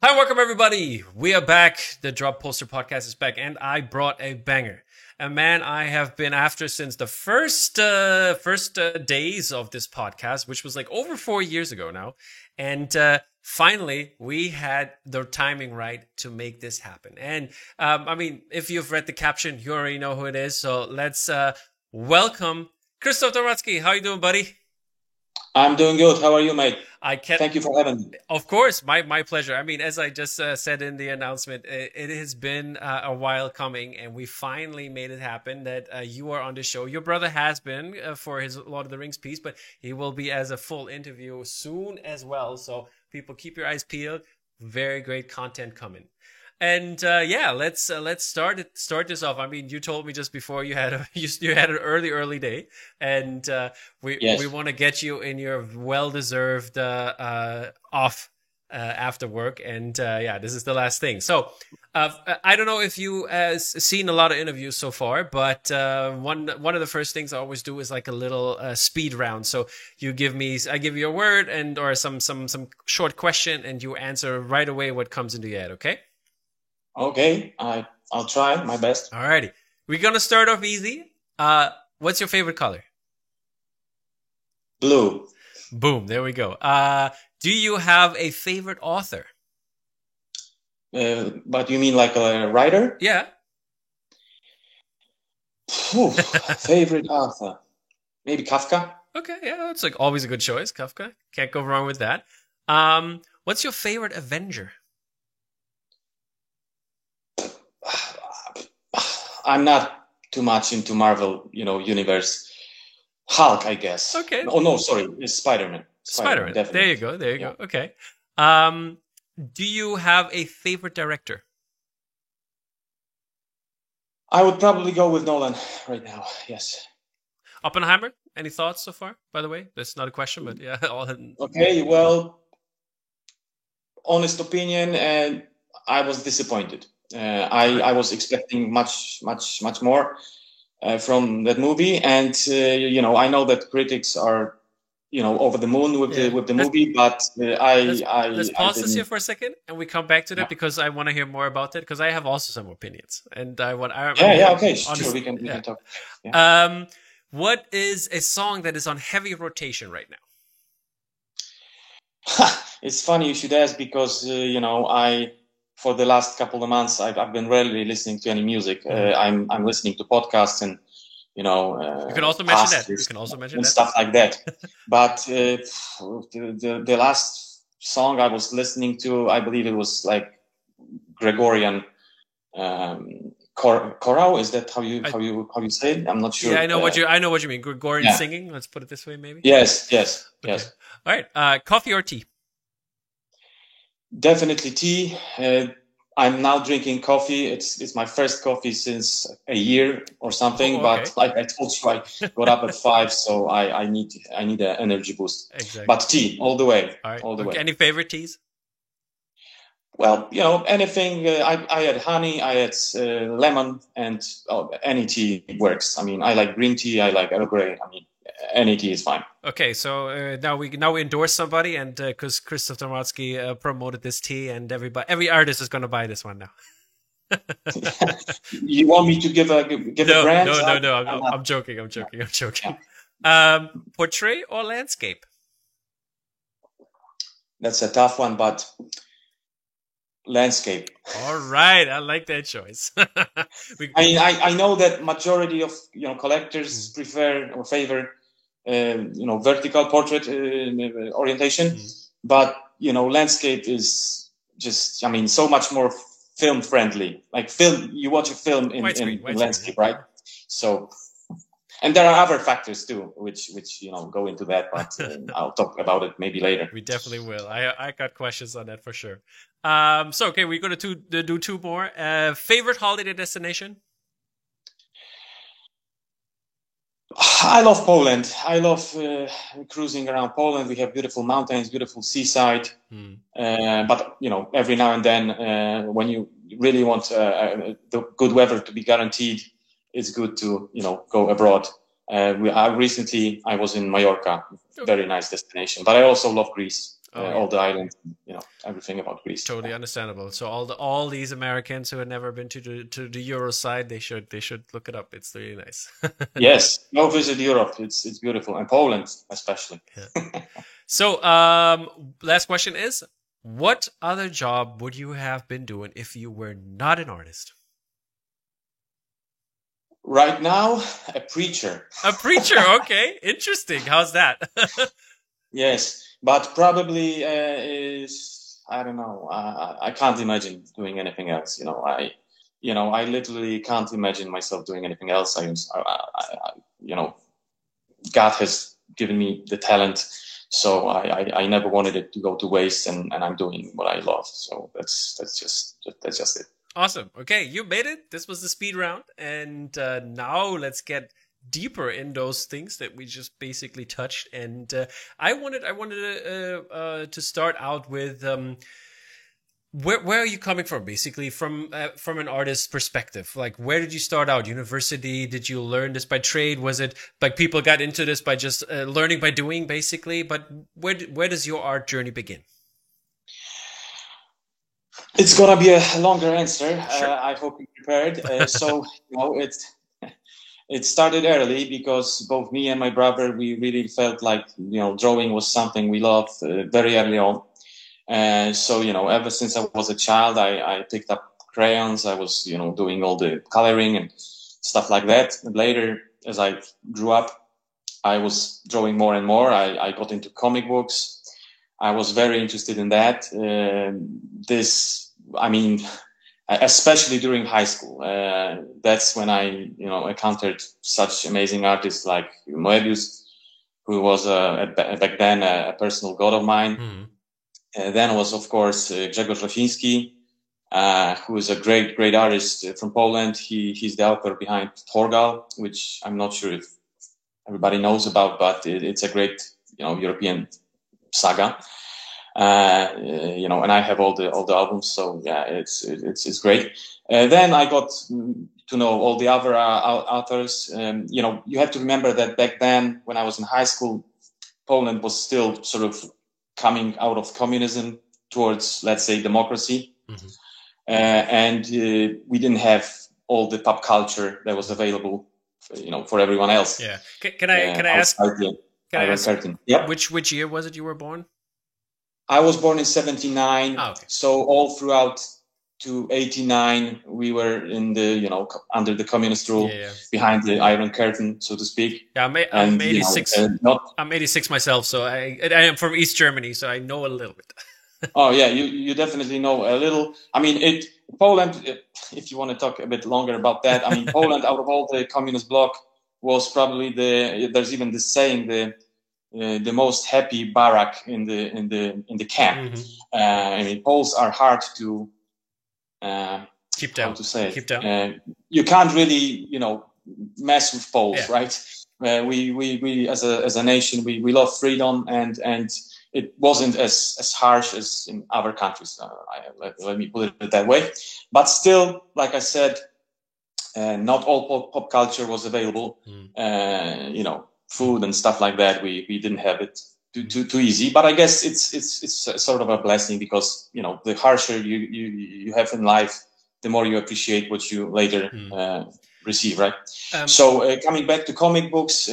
Hi, welcome everybody. We are back. The Drop Poster Podcast is back, and I brought a banger. A man I have been after since the first days of this podcast, which was like over 4 years ago now. And finally, we had the timing right to make this happen. And I mean, if you've read the caption, you already know who it is. So let's welcome Krzysztof Dorotsky. How you doing, buddy? I'm doing good. How are you, mate? I can't. Thank you for having me. Of course, my pleasure. I mean, as I just said in the announcement, it has been a while coming, and we finally made it happen that you are on the show. Your brother has been for his Lord of the Rings piece, but he will be as a full interview soon as well. So people, keep your eyes peeled. Very great content coming. And yeah, let's start this off. I mean, you told me just before you had you had an early day, and we want to get you in your well deserved off after work. And yeah, this is the last thing. So I don't know if you seen a lot of interviews so far, but one of the first things I always do is like a little speed round. So I give you a word and or some short question, and you answer right away what comes into your head. Okay. Okay, I'll try my best. Alrighty. We're gonna start off easy. What's your favorite color? Blue. Boom, there we go. Do you have a favorite author? But you mean like a writer? Yeah. Favorite author? Maybe Kafka? Okay, yeah, that's like always a good choice. Kafka. Can't go wrong with that. What's your favorite Avenger? I'm not too much into Marvel, universe. Hulk, I guess. Okay. Oh no, sorry, it's Spider-Man. Spider-Man. Definitely. There you go. Okay. Do you have a favorite director? I would probably go with Nolan right now. Yes. Oppenheimer. Any thoughts so far? By the way, that's not a question, but yeah. Okay. Well, honest opinion, and I was disappointed. I was expecting much more from that movie, and I know that critics are over the moon with the movie, but let's pause this here for a second, and we come back to that because I want to hear more about it because I have also some opinions, and okay, sure, we can talk. Yeah. What is a song that is on heavy rotation right now? It's funny you should ask because for the last couple of months, I've been rarely listening to any music. I'm listening to podcasts and you can also mention that. You can also mention stuff like that. But the last song I was listening to, I believe it was like Gregorian chorale. Is that how you say it? I'm not sure. Yeah, I know what you mean. Gregorian singing. Let's put it this way, maybe. Yes. Okay. All right. Coffee or tea? Definitely tea. I'm now drinking coffee. It's my first coffee since a year or something. Okay. But like I told you, I got up at 5, so I need an energy boost. Exactly. But tea all the way. All right. All the way. Any favorite teas? Well, anything. I had honey. I had lemon, and any tea works. I mean, I like green tea. I like Earl Grey. I mean, any tea is fine. Okay, so now we endorse somebody, and because Krzysztof Dorotsky promoted this tea, and every artist is going to buy this one now. You want me to give a brand? No. I'm joking. Yeah. Portrait or landscape? That's a tough one, but landscape. All right, I like that choice. I know that majority of collectors prefer or favor vertical portrait orientation, but landscape is just so much more film friendly. Like you watch a film in landscape, right? So, and there are other factors too, which go into that, but I'll talk about it maybe later. We definitely will. I got questions on that for sure. So okay, we're gonna do two more. Favorite holiday destination? I love Poland. I love cruising around Poland. We have beautiful mountains, beautiful seaside. But every now and then, when you really want the good weather to be guaranteed, it's good to go abroad. Recently I was in Mallorca, very nice destination. But I also love Greece. all the islands, everything about Greece. Totally understandable. So all these Americans who have never been to the Euro side, they should look it up. It's really nice. Yes, go visit Europe. It's beautiful, and Poland especially. Yeah. So, last question is, what other job would you have been doing if you were not an artist? Right now, a preacher. A preacher, okay, interesting. How's that? Yes, but probably I don't know. I can't imagine doing anything else. I literally can't imagine myself doing anything else. God has given me the talent, so I never wanted it to go to waste, and I'm doing what I love. So that's just it. Awesome. Okay, you made it. This was the speed round, and now let's get deeper in those things that we just basically touched. And I wanted to start out with where are you coming from? Basically, from an artist's perspective. Like, where did you start out? University? Did you learn this by trade? Was it like people got into this by just learning by doing, basically? But where does your art journey begin? It's gonna be a longer answer. Sure. I hope you're prepared. It started early because both me and my brother, we really felt like drawing was something we loved very early on. So ever since I was a child, I picked up crayons. I was doing all the coloring and stuff like that. And later, as I grew up, I was drawing more and more. I got into comic books. I was very interested in that. Especially during high school. That's when I, encountered such amazing artists like Moebius, who was back then a personal god of mine. Mm. Then was, of course, Grzegorz Rosiński, who is a great artist from Poland. He's the author behind Torgal, which I'm not sure if everybody knows about, but it's a great, European saga. And I have all the albums, so yeah, it's great. Then I got to know all the other authors. You have to remember that back then, when I was in high school, Poland was still sort of coming out of communism towards, let's say, democracy. Mm-hmm. And we didn't have all the pop culture that was available, for everyone else. Yeah. Can I ask? Yeah. Which year was it you were born? I was born in 79. Oh, okay. So all throughout to 89, we were in the, under the communist rule, behind the Iron Curtain, so to speak. Yeah, I'm 86. I'm 86 myself, so I am from East Germany, so I know a little bit. Oh yeah, you definitely know a little. I mean, Poland, if you want to talk a bit longer about that, I mean, Poland, out of all the communist bloc, was probably there's even the saying, the most happy barrack in the camp. Mm-hmm. I mean, Poles are hard to keep down. How to say? Keep down. You can't really, mess with Poles, right? We as a nation, we love freedom, and it wasn't as harsh as in other countries. Let me put it that way. But still, like I said, not all pop culture was available. Food and stuff like that, we didn't have it too easy. But I guess it's sort of a blessing, because the harsher you have in life, the more you appreciate what you later receive, right? So coming back to comic books,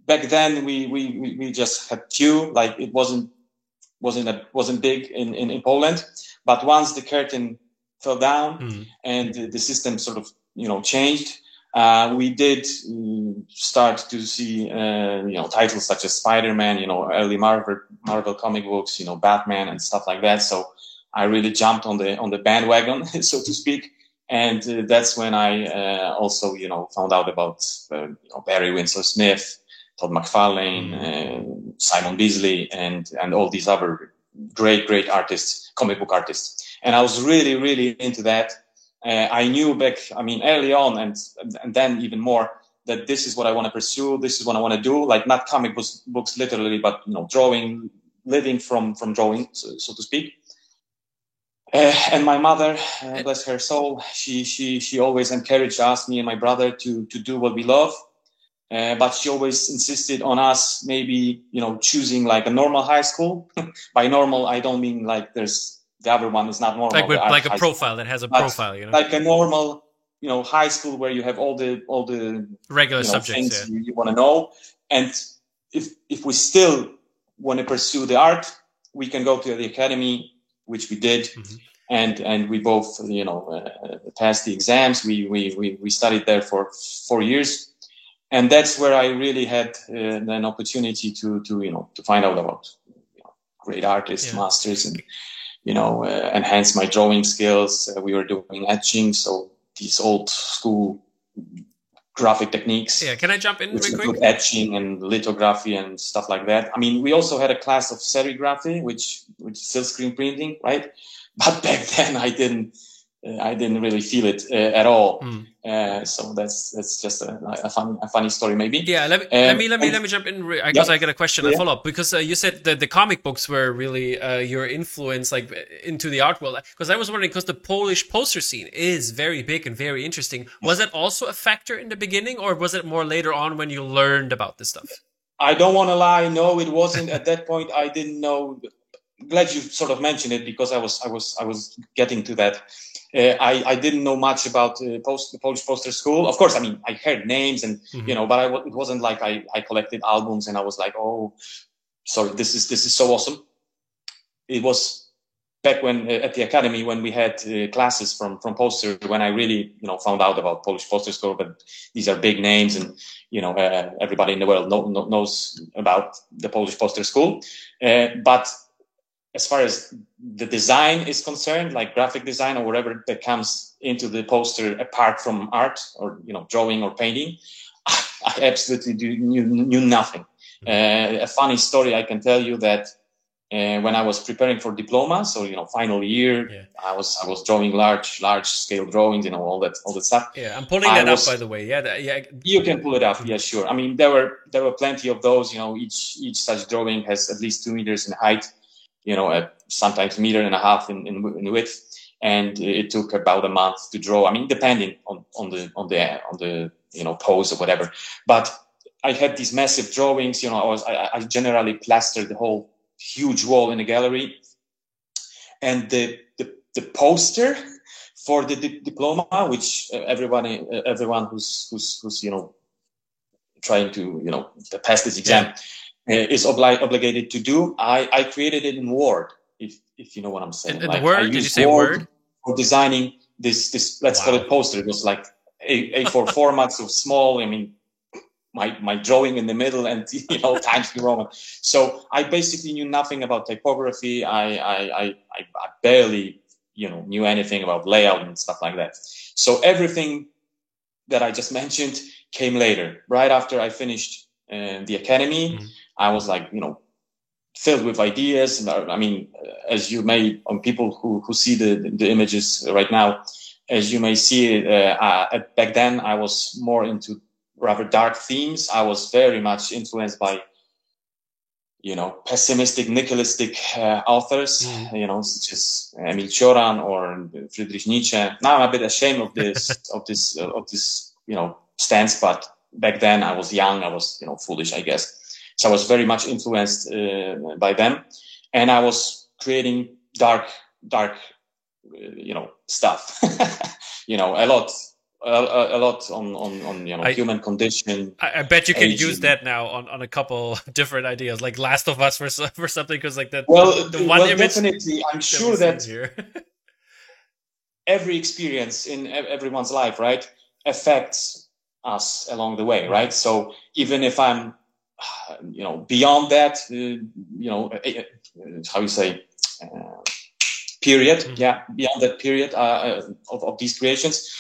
back then we just had few. Like, it wasn't big in Poland. But once the curtain fell down and the system sort of changed, we did start to see titles such as Spider-Man, early Marvel comic books, Batman and stuff like that. So I really jumped on the bandwagon, so to speak, and that's when I also found out about Barry Windsor Smith, Todd McFarlane, Simon Bisley, and all these other great artists, comic book artists, and I was really into that. I knew early on, and then even more, that this is what I want to pursue. This is what I want to do. Like, not comic books literally, but drawing, living from drawing, so to speak. And my mother, bless her soul, she always encouraged us, me and my brother, to do what we love. But she always insisted on us maybe, choosing like a normal high school. By normal, I don't mean like the other one is not normal. Like a profile that has a profile, like a normal, high school where you have all the regular subjects things you want to know. And if we still want to pursue the art, we can go to the academy, which we did. And we both, passed the exams. We studied there for 4 years. And that's where I really had an opportunity to find out about great artists, masters, and enhance my drawing skills. We were doing etching, so these old school graphic techniques. Yeah, can I jump in real quick? Etching and lithography and stuff like that. I mean, we also had a class of serigraphy, which is silk screen printing, right? But back then I didn't really feel it at all. So that's just a funny story, maybe. Yeah, let me jump in because I got a question, a follow up, because you said that the comic books were really your influence, like into the art world. Because I was wondering, because the Polish poster scene is very big and very interesting. Was that also a factor in the beginning, or was it more later on when you learned about this stuff? I don't want to lie. No, it wasn't. At that point, I didn't know. Glad you sort of mentioned it, because I was getting to that. I didn't know much about the Polish Poster School. Of course, I mean, I heard names and but it wasn't like I collected albums and I was like, oh, sorry, this is so awesome. It was back when at the academy when we had classes from poster, when I really found out about Polish Poster School. But these are big names, and everybody in the world knows about the Polish Poster School. But as far as the design is concerned, like graphic design or whatever that comes into the poster apart from art or drawing or painting, I absolutely knew nothing. A funny story I can tell you that when I was preparing for diploma, so final year, I was drawing large scale drawings, all that stuff. Yeah, I'm pulling that up, by the way. Yeah. You can pull it up. Yeah, sure. I mean, there were plenty of those. Each such drawing has at least 2 meters in height. Sometimes 1.5 meters in width, and it took about a month to draw. I mean, depending on the pose or whatever. But I had these massive drawings. I generally plastered the whole huge wall in the gallery, and the poster for the diploma, which everyone who's trying to pass this exam. Is obligated to do. I created it in Word, if you know what I'm saying. In Word? Did you say Word? For designing this let's call it poster. It was like A4 format, so small. I mean, my drawing in the middle and Times New Roman. So I basically knew nothing about typography. I barely knew anything about layout and stuff like that. So everything that I just mentioned came later, right after I finished the academy. I was like, filled with ideas. And I mean, as you may, on people who see the images right now, as you may see, back then I was more into rather dark themes. I was very much influenced by, pessimistic, nihilistic authors, such as Emil Cioran or Friedrich Nietzsche. Now I'm a bit ashamed of this, stance, but back then I was young, I was, foolish, I guess. So I was very much influenced by them, and I was creating dark, stuff. A lot on human condition. I bet you can use that now on a couple different ideas, like Last of Us for something, because like that. Well, definitely, I'm sure that every experience in everyone's life, right, affects us along the way, right? So even if I'm beyond that, how you say, period. Yeah, beyond that period of these creations,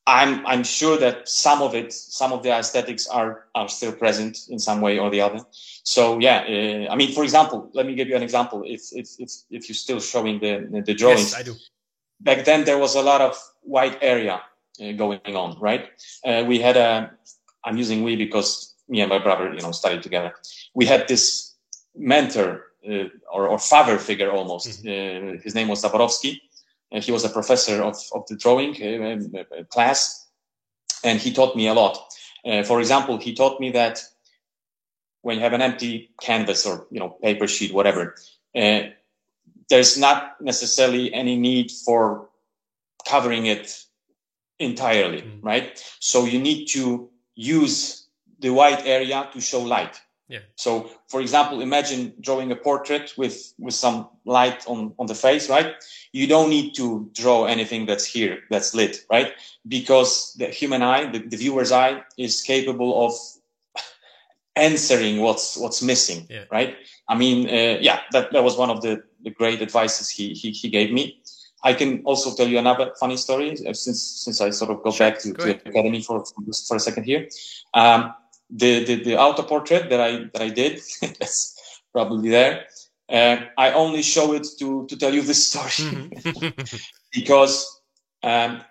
I'm sure that some of the aesthetics are still present in some way or the other. So I mean, for example, let me give you an example. If you're still showing the drawings, yes, I do. Back then there was a lot of white area going on, right? We had I'm using we because me and my brother, studied together. We had this mentor or father figure almost. His name was Zaborowski, and he was a professor of the drawing class, and he taught me a lot. For example, he taught me that when you have an empty canvas or paper sheet, whatever, there's not necessarily any need for covering it entirely, right? So you need to use the white area to show light. Yeah. So, for example, imagine drawing a portrait with some light on the face, right? You don't need to draw anything that's lit, right? Because the human eye, the viewer's eye, is capable of answering what's missing, right? I mean, that was one of the great advices he gave me. I can also tell you another funny story since I sort of go back to academy for a second here. The auto portrait that I did, that's probably there. I only show it to tell you this story because I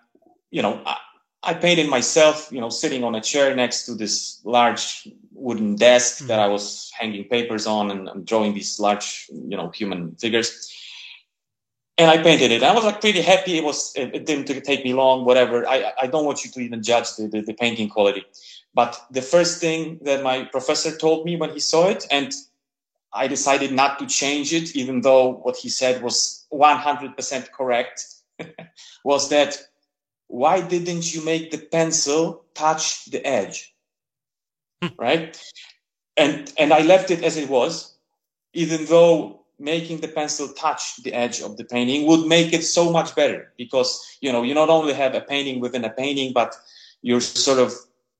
painted myself, sitting on a chair next to this large wooden desk that I was hanging papers on and drawing these large, human figures. And I painted it. I was pretty happy. It didn't take me long, whatever. I don't want you to even judge the painting quality. But the first thing that my professor told me when he saw it, and I decided not to change it, even though what he said was 100% correct, was that, why didn't you make the pencil touch the edge? Right? And I left it as it was, even though making the pencil touch the edge of the painting would make it so much better, because you not only have a painting within a painting, but you're sort of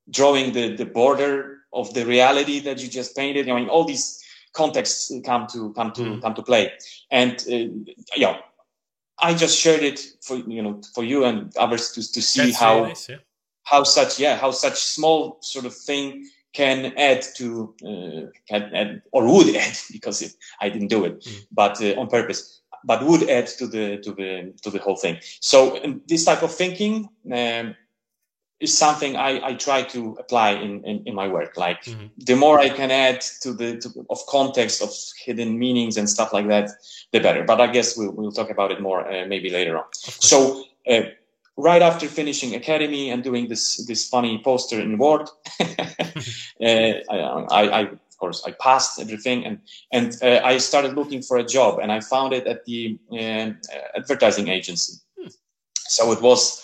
drawing the border of the reality that you just painted. I mean, all these contexts come to play. And I just shared it for you and others to see That's how really nice, how such small sort of thing can add to or would add, because I didn't do it, but on purpose, but would add to the whole thing. So this type of thinking is something I try to apply in my work. Like the more I can add of context, of hidden meanings and stuff like that, the better. But I guess we'll talk about it more maybe later on. So right after finishing academy and doing this funny poster in Word, I of course I passed everything, and I started looking for a job, and I found it at the advertising agency. So it was,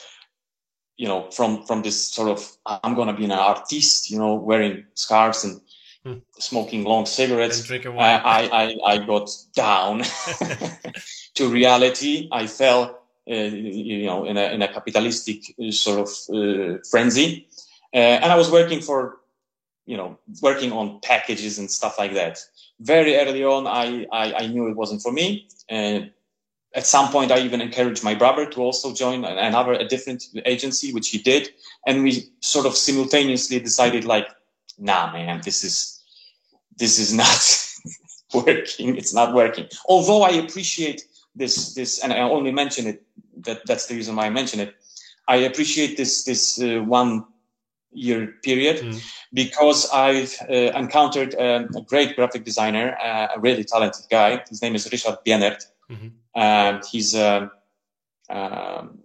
from this sort of, I'm going to be an artist, wearing scarves and smoking long cigarettes. And drinking wine. I got down to reality. I fell, in a capitalistic sort of frenzy. And I was working on packages and stuff like that. Very early on, I knew it wasn't for me. At some point, I even encouraged my brother to also join a different agency, which he did. And we sort of simultaneously decided, like, nah, man, this is not working. It's not working. Although I appreciate this, and I only mention it, that's the reason why I mention it. I appreciate this 1 year period because I've encountered a great graphic designer, a really talented guy. His name is Richard Bienert.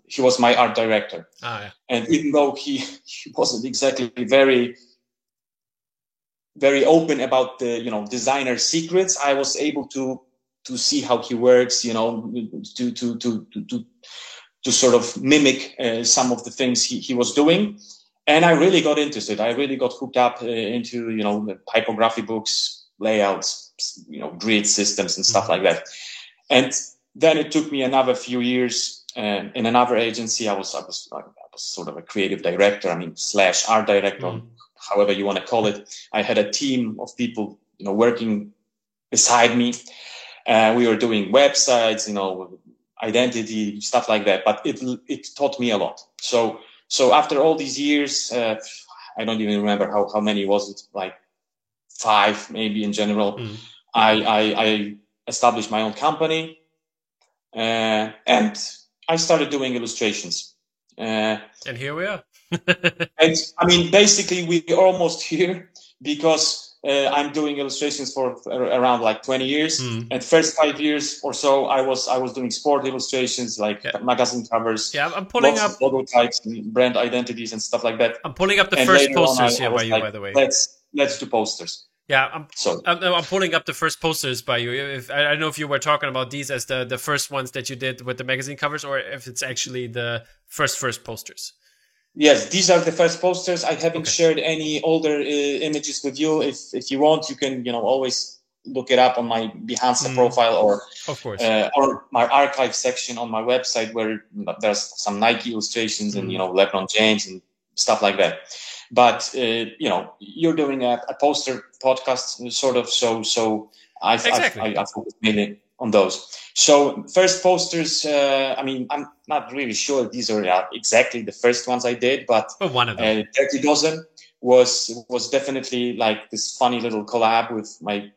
He was my art director. And even though he wasn't exactly very, very open about the designer secrets, I was able to see how he works, to sort of mimic some of the things he was doing. And I really got interested. I really got hooked up into typography books, layouts, grid systems and stuff like that. And then it took me another few years in another agency. I was sort of a creative director, / art director, however you want to call it. I had a team of people, working beside me. We were doing websites, identity, stuff like that. But it taught me a lot. So after all these years, I don't even remember how many was it, like 5 maybe in general. I established my own company, and I started doing illustrations. And here we are. And basically we're almost here because I'm doing illustrations for around like 20 years. And first 5 years or so, I was doing sport illustrations, like magazine covers. Yeah, I'm pulling up logo types, and brand identities, and stuff like that. I'm pulling up the and first later on, posters I here by was you, like, by the way. Let's do posters. Yeah, So I'm pulling up the first posters by you. If I don't know if you were talking about these as the first ones that you did with the magazine covers, or if it's actually the first posters. Yes, these are the first posters. I haven't shared any older images with you. If you want, you can always look it up on my Behance profile, or of course, or my archive section on my website, where there's some Nike illustrations and LeBron James and stuff like that. But you're doing a poster podcast sort of, so I focus mainly on those. So first posters, I mean, I'm not really sure these are exactly the first ones I did, but one of them, Dirty Dozen was definitely like this funny little collab with my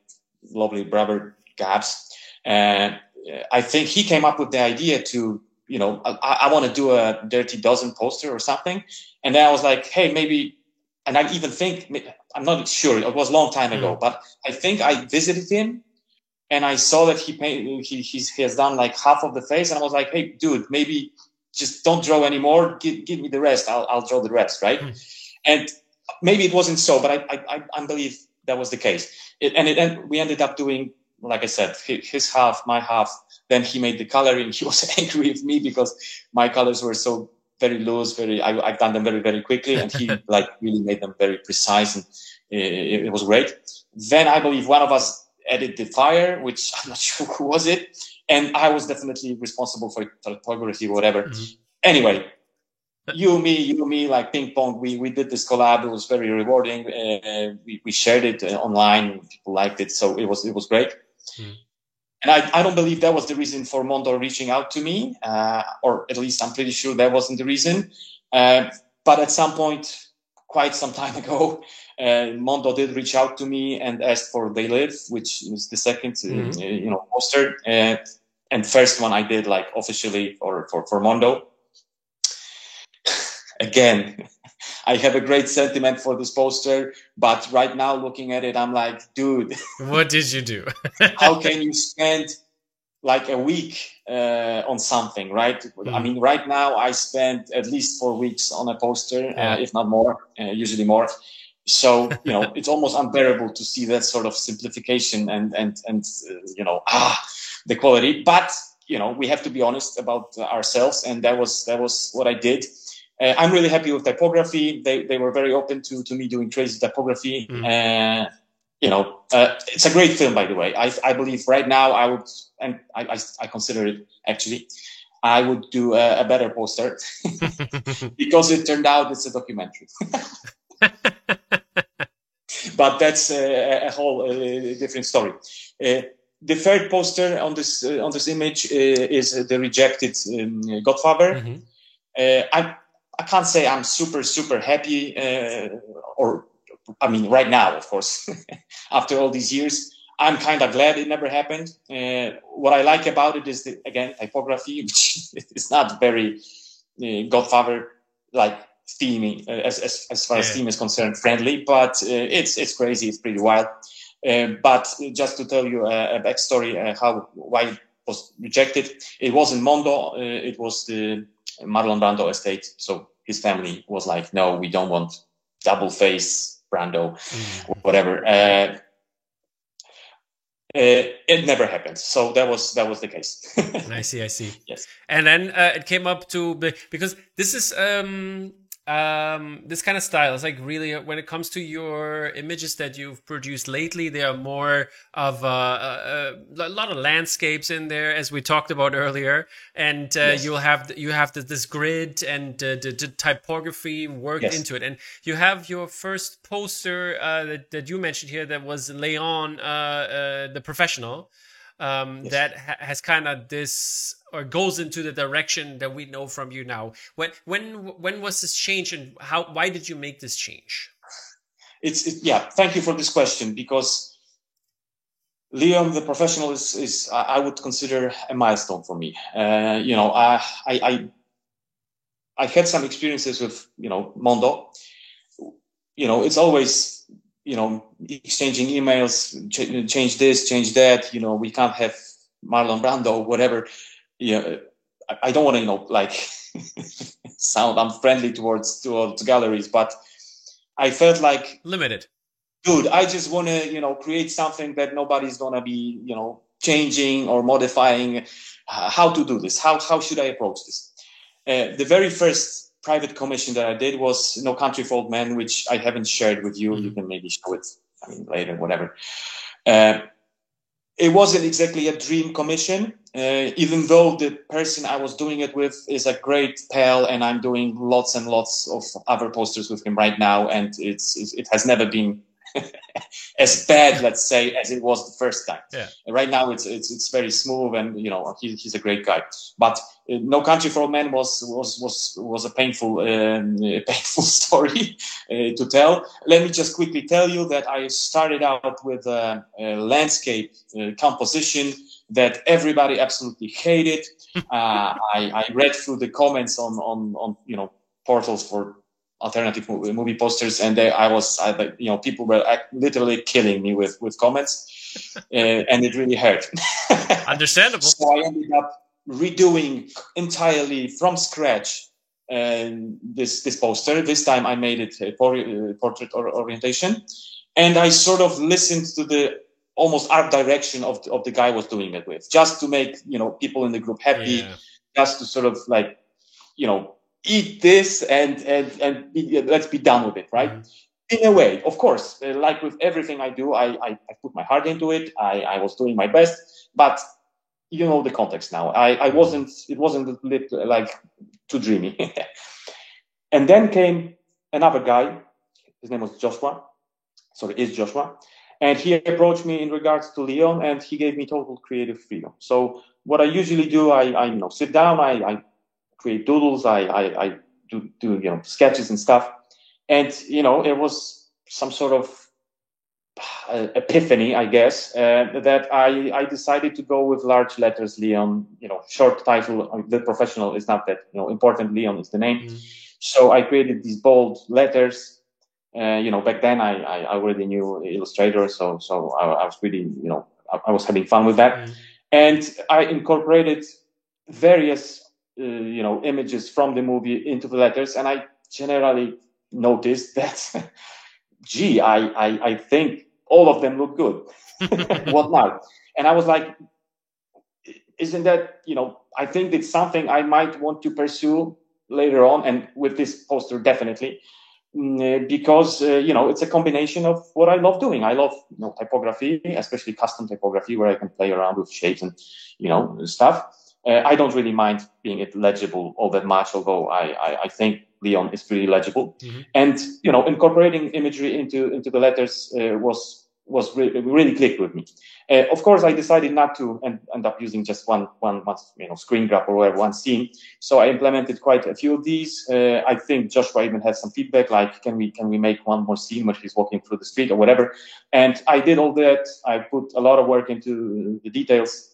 lovely brother Gabs. I think he came up with the idea to, I want to do a Dirty Dozen poster or something. And then I was like, hey, maybe, and I even think, I'm not sure, it was a long time ago, but I think I visited him and I saw that he has done like half of the face. And I was like, hey, dude, maybe just don't draw anymore. Give me the rest. I'll draw the rest, right? And maybe it wasn't so, but I believe that was the case. And we ended up doing, like I said, his half, my half. Then he made the coloring. He was angry with me because my colors were so very loose. I've done them very, very quickly, and he like really made them very precise, and it was great. Then I believe one of us added the fire, which I'm not sure who was it, and I was definitely responsible for photography, whatever. Anyway. You, me, like ping pong. We did this collab. It was very rewarding. We shared it online. People liked it, so it was great. And I don't believe that was the reason for Mondo reaching out to me, or at least I'm pretty sure that wasn't the reason. But at some point, quite some time ago, Mondo did reach out to me and asked for They Live, which was the second, poster, and first one I did like officially for Mondo. Again, I have a great sentiment for this poster, but right now looking at it, I'm like, dude, what did you do? How can you spend like a week on something, right? I mean, right now I spend at least 4 weeks on a poster, if not more, usually more. So, it's almost unbearable to see that sort of simplification and the quality. But, we have to be honest about ourselves. And that was what I did. I'm really happy with typography. They were very open to me doing crazy typography. It's a great film, by the way. I believe right now I would, and I consider it actually, I would do a better poster because it turned out it's a documentary. But that's a whole different story. The third poster on this image is the rejected Godfather. I can't say I'm super, super happy, right now, of course, after all these years, I'm kind of glad it never happened. What I like about it is, again, typography, which is not very Godfather-like theming, as far as theme is concerned, friendly, but it's crazy, it's pretty wild. But just to tell you a backstory, why it was rejected, it wasn't Mondo, it was the Marlon Brando estate. So his family was like, no, we don't want double face Brando, whatever. It never happened. So that was the case. I see. Yes. And then it came up to, because this is this kind of style is like really, when it comes to your images that you've produced lately, they are more of a lot of landscapes in there, as we talked about earlier, and you have this grid and the typography worked into it, and you have your first poster that you mentioned here that was Leon, the professional. That has kind of this, or goes into the direction that we know from you now. When was this change, and why did you make this change? Thank you for this question, because Leon the Professional is I would consider a milestone for me. I had some experiences with Mondo. It's always exchanging emails, change this, change that. We can't have Marlon Brando, whatever. I don't want to, like sound unfriendly towards galleries, but I felt like limited. Dude, I just want to, create something that nobody's gonna be, changing or modifying. How to do this? How should I approach this? The very first private commission that I did was No Country for Old Men, which I haven't shared with you. You can maybe show it, later, whatever. It wasn't exactly a dream commission, even though the person I was doing it with is a great pal, and I'm doing lots and lots of other posters with him right now, and it has never been as bad, let's say, as it was the first time. Yeah. Right now, it's very smooth, and he's a great guy. But No Country for Old Men was a painful painful story to tell. Let me just quickly tell you that I started out with a landscape composition that everybody absolutely hated. I read through the comments on portals for alternative movie posters, and people were literally killing me with comments, and it really hurt. Understandable. So I ended up redoing entirely from scratch this poster. This time I made it a portrait orientation, and I sort of listened to the almost art direction of the guy I was doing it with, just to make people in the group happy, just to sort of like eat this and let's be done with it, right? Mm-hmm. In a way, of course, like with everything I do, I put my heart into it. I was doing my best, but the context now. It wasn't like too dreamy. And then came another guy. His name was Joshua. Sorry, is Joshua. And he approached me in regards to Leon, and he gave me total creative freedom. So what I usually do, I sit down, I create doodles, I do sketches and stuff, and it was some sort of epiphany, I guess, that I decided to go with large letters, Leon. Short title. The Professional is not that important. Leon is the name. So I created these bold letters. Back then I already knew Illustrator, so I was really I was having fun with that, and I incorporated various images from the movie into the letters, and I generally noticed that I think all of them look good. What now? And I was like, isn't that I think it's something I might want to pursue later on, and with this poster definitely, because it's a combination of what I love doing. I love typography, especially custom typography, where I can play around with shapes and stuff. I don't really mind being legible all that much, although I think Leon is pretty legible. Mm-hmm. And incorporating imagery into the letters was really clicked with me. Of course, I decided not to end up using just one screen grab or whatever, one scene. So I implemented quite a few of these. I think Joshua even had some feedback, like, can we make one more scene where he's walking through the street or whatever? And I did all that. I put a lot of work into the details.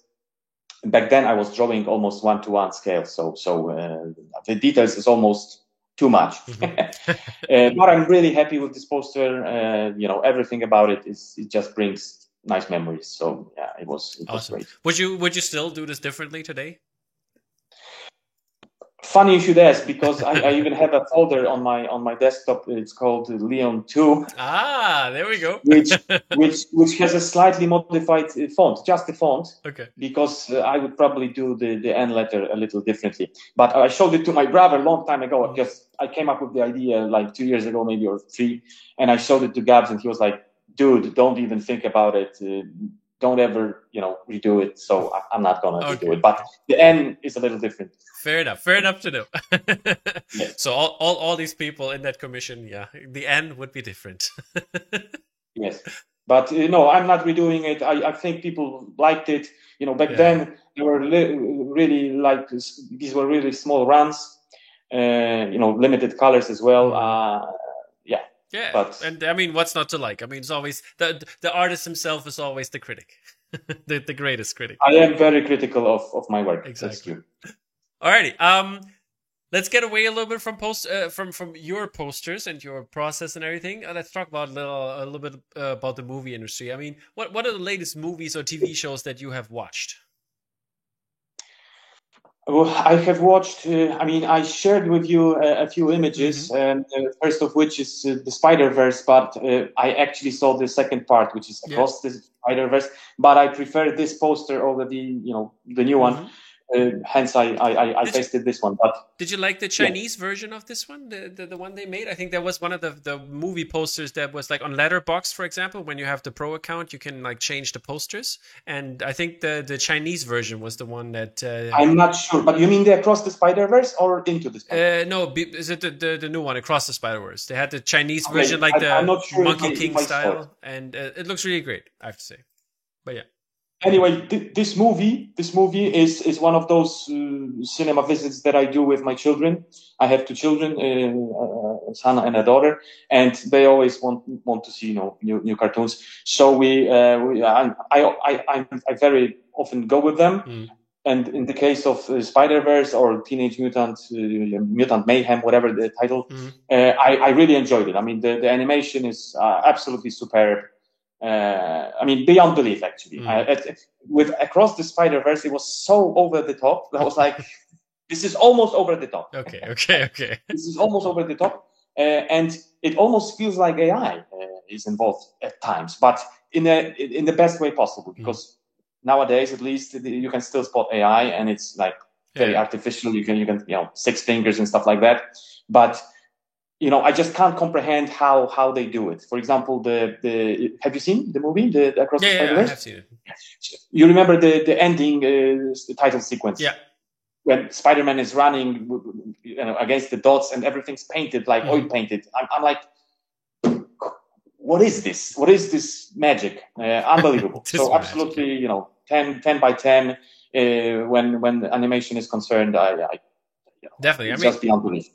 Back then I was drawing almost 1-to-1 scale. So the details is almost too much. Mm-hmm. But I'm really happy with this poster. Everything about it just brings nice memories. So yeah, it was awesome. Great. Would you still do this differently today? Funny you should ask, because I even have a folder on my desktop. It's called Leon 2. Ah, there we go. which has a slightly modified font, just the font. Okay. Because I would probably do the N letter a little differently. But I showed it to my brother a long time ago, because I came up with the idea like 2 years ago, maybe, or 3, and I showed it to Gabs, and he was like, "Dude, don't even think about it. Don't ever, redo it." So I'm not gonna redo it. But the N is a little different. Fair enough to know. Yeah. So all these people in that commission, the N would be different. Yes, but I'm not redoing it. I think people liked it. Back then they were really like these were really small runs. Limited colors as well. Yeah. But, and I mean, what's not to like? I mean, it's always the artist himself is always the critic, the greatest critic. I am very critical of my work. Exactly. That's true. Alrighty. let's get away a little bit from from your posters and your process and everything. Let's talk about a little bit about the movie industry. I mean, what are the latest movies or TV shows that you have watched? Well, I have watched. I mean, I shared with you a few images, and first of which is the Spider-Verse. But I actually saw the second part, which is Across the Spider-Verse. But I prefer this poster over the the new one. Hence, I pasted this one. But did you like the Chinese version of this one, the one they made? I think that was one of the movie posters that was like on Letterboxd, for example. When you have the Pro account, you can like change the posters, and I think the Chinese version was the one that I'm not sure. But you mean the Across the Spider-Verse or Into the Spider-Verse? No, is it the new one, Across the Spider-Verse? They had the Chinese version, like the sure Monkey King style, and it looks really great, I have to say. But yeah. Anyway, this movie is one of those cinema visits that I do with my children. I have two children, a son and a daughter, and they always want to see new cartoons. So I very often go with them. And in the case of Spider-Verse or Teenage Mutant Mayhem, whatever the title, I really enjoyed it. I mean, the animation is absolutely superb. I mean, beyond belief, actually. With Across the Spider-Verse, it was so over the top. I was like, this is almost over the top. Okay. This is almost over the top. And it almost feels like AI is involved at times, but in the best way possible, because nowadays, at least, you can still spot AI, and it's like very artificial. You can six fingers and stuff like that. But I just can't comprehend how they do it. For example, have you seen the movie, the Across the Spider-Verse? Yeah, I have seen it. You remember the ending, the title sequence? Yeah. When Spider-Man is running, against the dots and everything's painted like oil painted. I'm like, what is this? What is this magic? Unbelievable. So absolutely, 10 by 10. When animation is concerned, I definitely. Just beyond belief.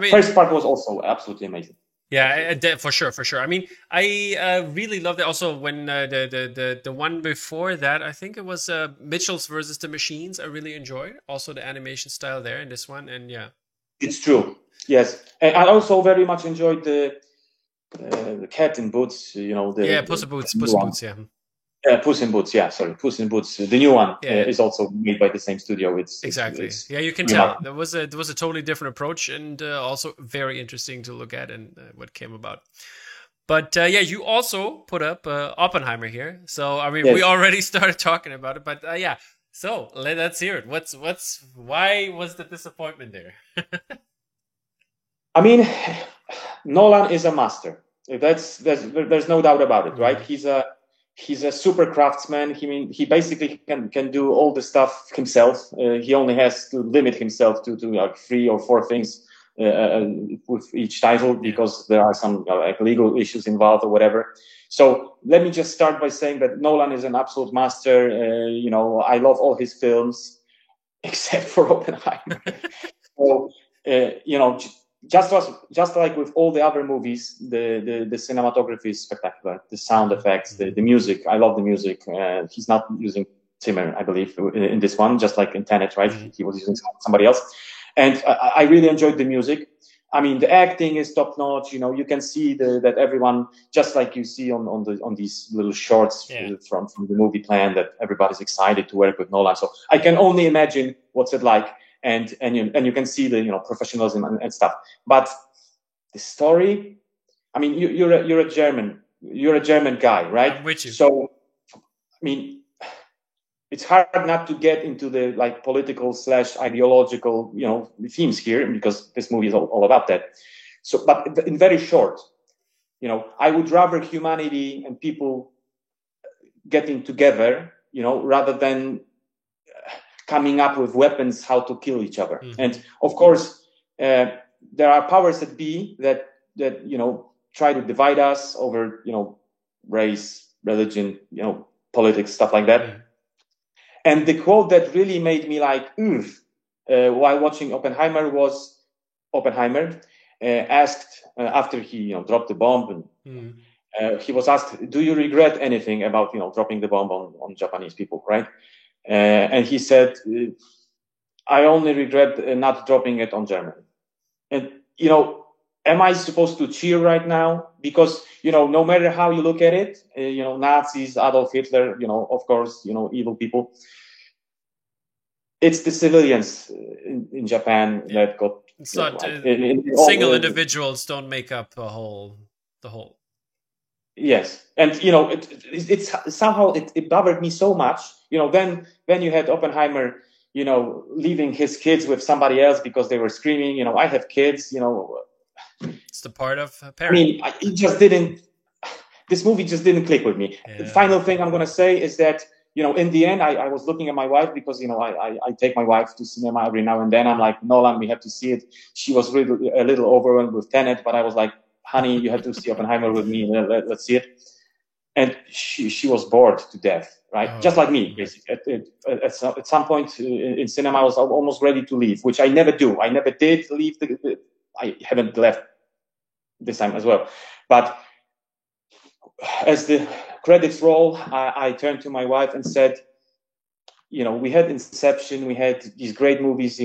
First part was also absolutely amazing. Yeah, for sure. I mean, I really loved it. Also, when the one before that, I think it was Mitchell's versus the Machines. I really enjoyed also the animation style there in this one, and yeah, it's true. Yes, and I also very much enjoyed the Cat in Boots. Puss in Boots. Yeah. Puss in Boots, Puss in Boots. The new one is also made by the same studio. Exactly. You can tell there was a totally different approach, and also very interesting to look at and what came about. But you also put up Oppenheimer here. So I mean, we already started talking about it, but yeah. So let's hear it. Why was the disappointment there? I mean, Nolan is a master. There's no doubt about it, right? He's a super craftsman. He basically can do all the stuff himself. He only has to limit himself to like 3 or 4 things with each title, because there are some legal issues involved or whatever. So let me just start by saying that Nolan is an absolute master. I love all his films except for Oppenheimer. So just like with all the other movies, the cinematography is spectacular. The sound effects, the music. I love the music. He's not using Zimmer, I believe, in this one, just like in Tenet, right? He was using somebody else. And I really enjoyed the music. I mean, the acting is top notch. You can see that everyone, just like you see on these little shorts from the movie plan, that everybody's excited to work with Nolan. So I can only imagine what's it like. And you can see the professionalism and stuff. But the story, I mean, you're a German guy, right? I'm with you. So I mean, it's hard not to get into the like political / ideological themes here, because this movie is all about that. So, but in very short, I would rather humanity and people getting together, rather than coming up with weapons how to kill each other. And of course, there are powers that be that try to divide us over race, religion, politics, stuff like that. And the quote that really made me like oof while watching Oppenheimer was Oppenheimer asked after he dropped the bomb, and he was asked, "Do you regret anything about dropping the bomb on Japanese people?" Right? And he said, I only regret not dropping it on German. And, am I supposed to cheer right now? Because, no matter how you look at it, Nazis, Adolf Hitler, of course, evil people. It's the civilians in Japan that got. It's not single individuals don't make up the whole. Yes, and it's somehow it bothered me so much. Then you had Oppenheimer, leaving his kids with somebody else because they were screaming. I have kids. It's the part of parenting. I mean, it just didn't. This movie just didn't click with me. Yeah. The final thing I'm gonna say is that in the end, I was looking at my wife because I take my wife to cinema every now and then. I'm like, Nolan, we have to see it. She was really a little overwhelmed with Tenet, but I was like, honey, you have to see Oppenheimer with me. Let's see it. And she was bored to death, right? Oh. Just like me, basically. At some point in cinema, I was almost ready to leave, which I never do. I never did leave. I haven't left this time as well. But as the credits roll, I turned to my wife and said, we had Inception, we had these great movies,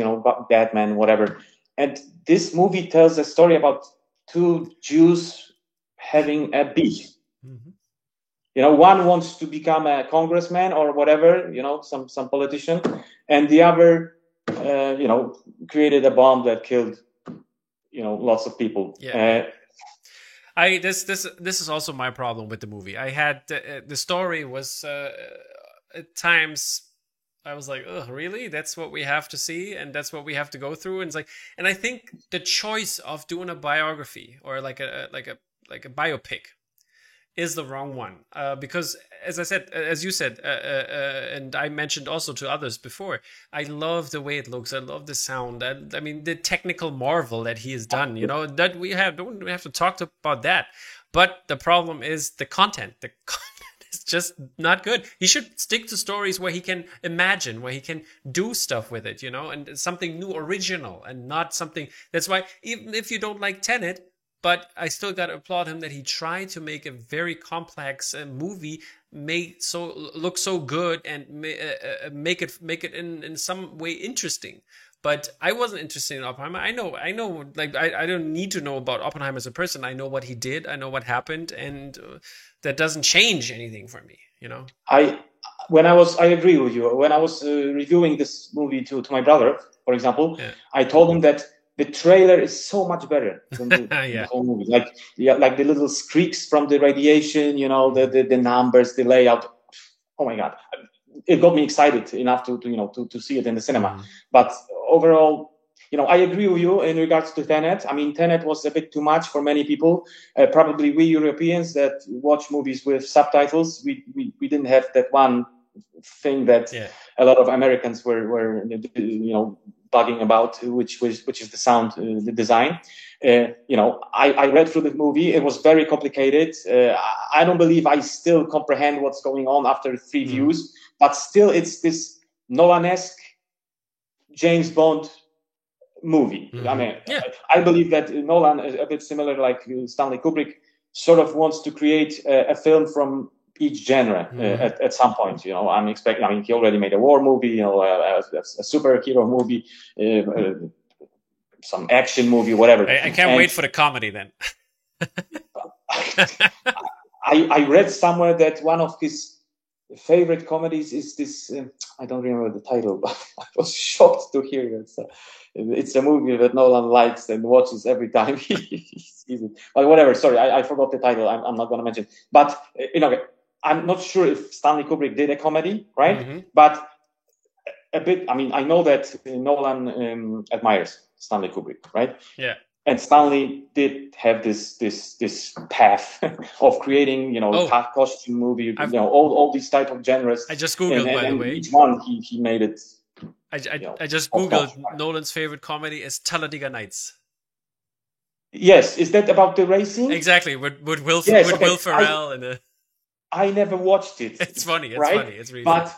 Batman, whatever. And this movie tells a story about two Jews having a beef. Mm-hmm. One wants to become a congressman or whatever, some politician, and the other, created a bomb that killed, lots of people. Yeah. This is also my problem with the movie. I had the story was at times I was like, oh, really? That's what we have to see, and that's what we have to go through. And it's like, and I think the choice of doing a biography or like a biopic is the wrong one, because as you said, and I mentioned also to others before, I love the way it looks. I love the sound. I mean, the technical marvel that he has done. That we don't have to talk about that. But the problem is the content. The content is just not good. He should stick to stories where he can imagine, where he can do stuff with it. And something new, original, and not something. That's why even if you don't like Tenet. But I still got to applaud him that he tried to make a very complex movie look so good and make it in some way interesting. But I wasn't interested in Oppenheimer. I know. Like I don't need to know about Oppenheimer as a person. I know what he did. I know what happened, and that doesn't change anything for me. I agree with you. When I was reviewing this movie to my brother, for example, yeah. I told him that the trailer is so much better than the whole movie. Like the little squeaks from the radiation, the numbers, the layout. Oh my God. It got me excited enough to see it in the cinema. Mm. But overall, I agree with you in regards to Tenet. I mean, Tenet was a bit too much for many people. Probably we Europeans that watch movies with subtitles, we didn't have that one thing that a lot of Americans were bugging about, which is the sound, the design. I read through the movie. It was very complicated. I don't believe I still comprehend what's going on after 3 views, but still it's this Nolan-esque James Bond movie. Mm-hmm. I mean, I believe that Nolan is a bit similar, like Stanley Kubrick, sort of wants to create a film from each genre at some point. I'm expecting. I mean, he already made a war movie, a superhero movie, some action movie, whatever. I can't wait for the comedy then. I read somewhere that one of his favorite comedies is this. I don't remember the title, but I was shocked to hear it. So it's a movie that Nolan likes and watches every time he sees it. But whatever. Sorry, I forgot the title. I'm not going to mention. But I'm not sure if Stanley Kubrick did a comedy, right? Mm-hmm. But a bit. I mean, I know that Nolan admires Stanley Kubrick, right? Yeah. And Stanley did have this path of creating, costume movie, all these type of genres. I just googled, by the way. Each one he made it. I just googled Nolan's favorite comedy is Talladega Nights. Yes, is that about the racing? Exactly, with Will Ferrell and. I never watched it. It's funny. It's right? funny. It's really funny.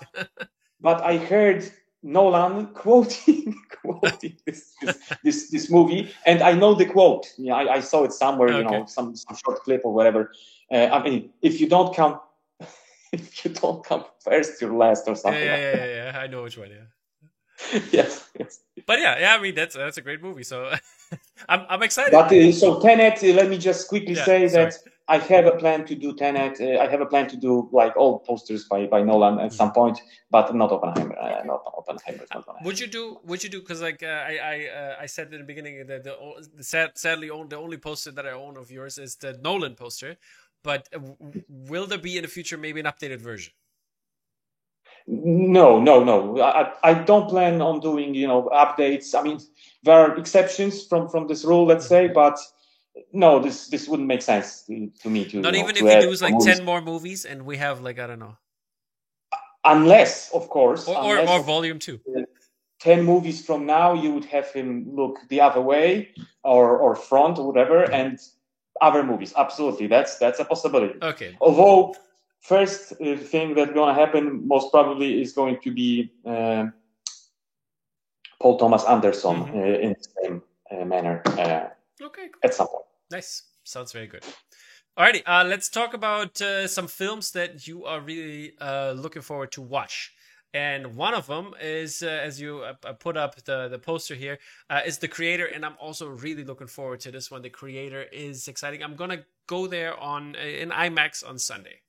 But I heard Nolan quoting this movie, and I know the quote. I saw it somewhere. Okay. Some short clip or whatever. I mean, if you don't come first, you're last or something. Yeah. I know which one. Yeah. Yes, yes. But yeah, I mean that's a great movie. So I'm excited. But so Tenet, let me just quickly Yeah, say sorry. that I have a plan to do Tenet. I have a plan to do like all posters by Nolan at some point, but not Oppenheimer. Okay. Not Oppenheimer. Not gonna happen. Would you do because like I said in the beginning that sadly the only poster that I own of yours is the Nolan poster, but will there be in the future maybe an updated version? No, no, no. I don't plan on doing updates. I mean, there are exceptions from this rule, let's say, but no, this wouldn't make sense to me to Not even to if you add do like movies 10 more movies and we have like I don't know unless, of course, or volume 2. 10 movies from now you would have him look the other way or front or whatever, and other movies. Absolutely, that's a possibility. Okay. Although first thing that's going to happen most probably is going to be Paul Thomas Anderson in the same manner Okay, cool. at some point. Nice. Sounds very good. Alrighty, let's talk about some films that you are really looking forward to watch. And one of them is, as you put up the poster here, is The Creator. And I'm also really looking forward to this one. The Creator is exciting. I'm going to go there in IMAX on Sunday.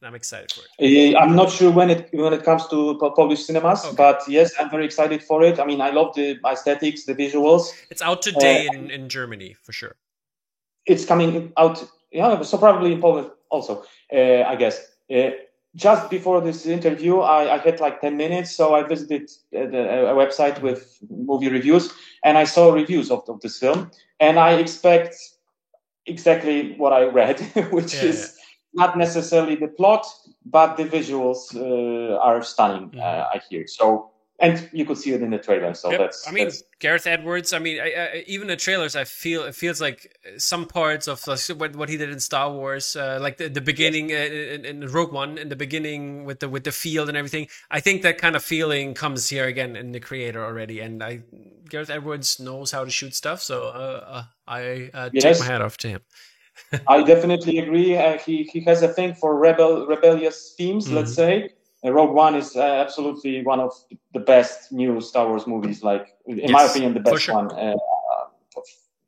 And I'm excited for it. I'm not sure when it comes to Polish cinemas, Okay. but yes, I'm very excited for it. I mean, I love the aesthetics, the visuals. It's out today in Germany, for sure. It's coming out, yeah, so probably in Poland also, I guess. Just before this interview, I had like 10 minutes, so I visited a website with movie reviews, and I saw reviews of this film, and I expect exactly what I read, which is not necessarily the plot, but the visuals are stunning, I hear. So, and you could see it in the trailer. So that's Gareth Edwards. I mean, even the trailers, it feels like some parts of what he did in Star Wars, like the beginning in Rogue One, in the beginning with the field and everything. I think that kind of feeling comes here again in The Creator already. And Gareth Edwards knows how to shoot stuff, so I take my hat off to him. I definitely agree. He has a thing for rebellious themes, let's say. Rogue One is absolutely one of the best new Star Wars movies, like, in my opinion, the best one of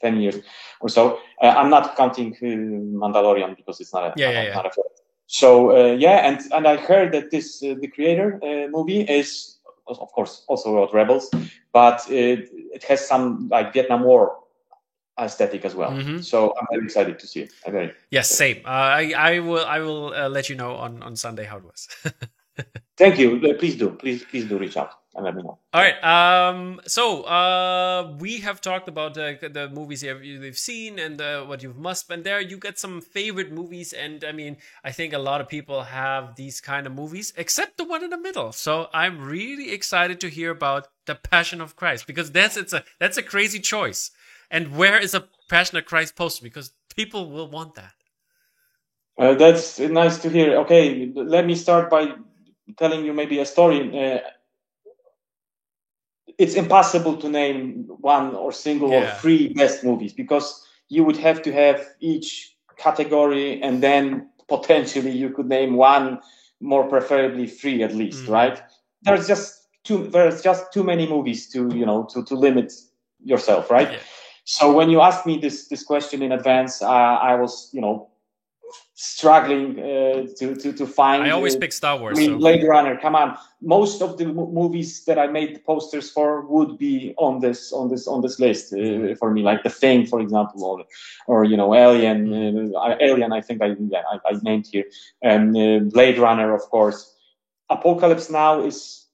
10 years or so. I'm not counting Mandalorian because it's not a film. So, and I heard that this The Creator movie is, of course, also about rebels, but it has some like Vietnam War aesthetic as well. So I'm very excited to see it. Yes, same. I will let you know on Sunday how it was. Thank you. Please do reach out and let me know. All right. So we have talked about the movies you've seen and what you must spend there. You got some favorite movies, and I mean, I think a lot of people have these kind of movies, except the one in the middle. So I'm really excited to hear about The Passion of Christ, because that's a crazy choice. And where is a Passion of Christ poster? Because people will want that. That's nice to hear. Okay, let me start by telling you maybe a story. It's impossible to name one or single or three best movies, because you would have to have each category, and then potentially you could name one, more preferably three at least, right? There's just too many movies to limit yourself, right? Yeah. So when you asked me this question in advance, I was struggling to find. I always pick Star Wars. I mean, Blade Runner. Come on, most of the movies that I made the posters for would be on this list for me, like The Thing, for example, or Alien. Alien, I think I named here, and Blade Runner, of course. Apocalypse Now is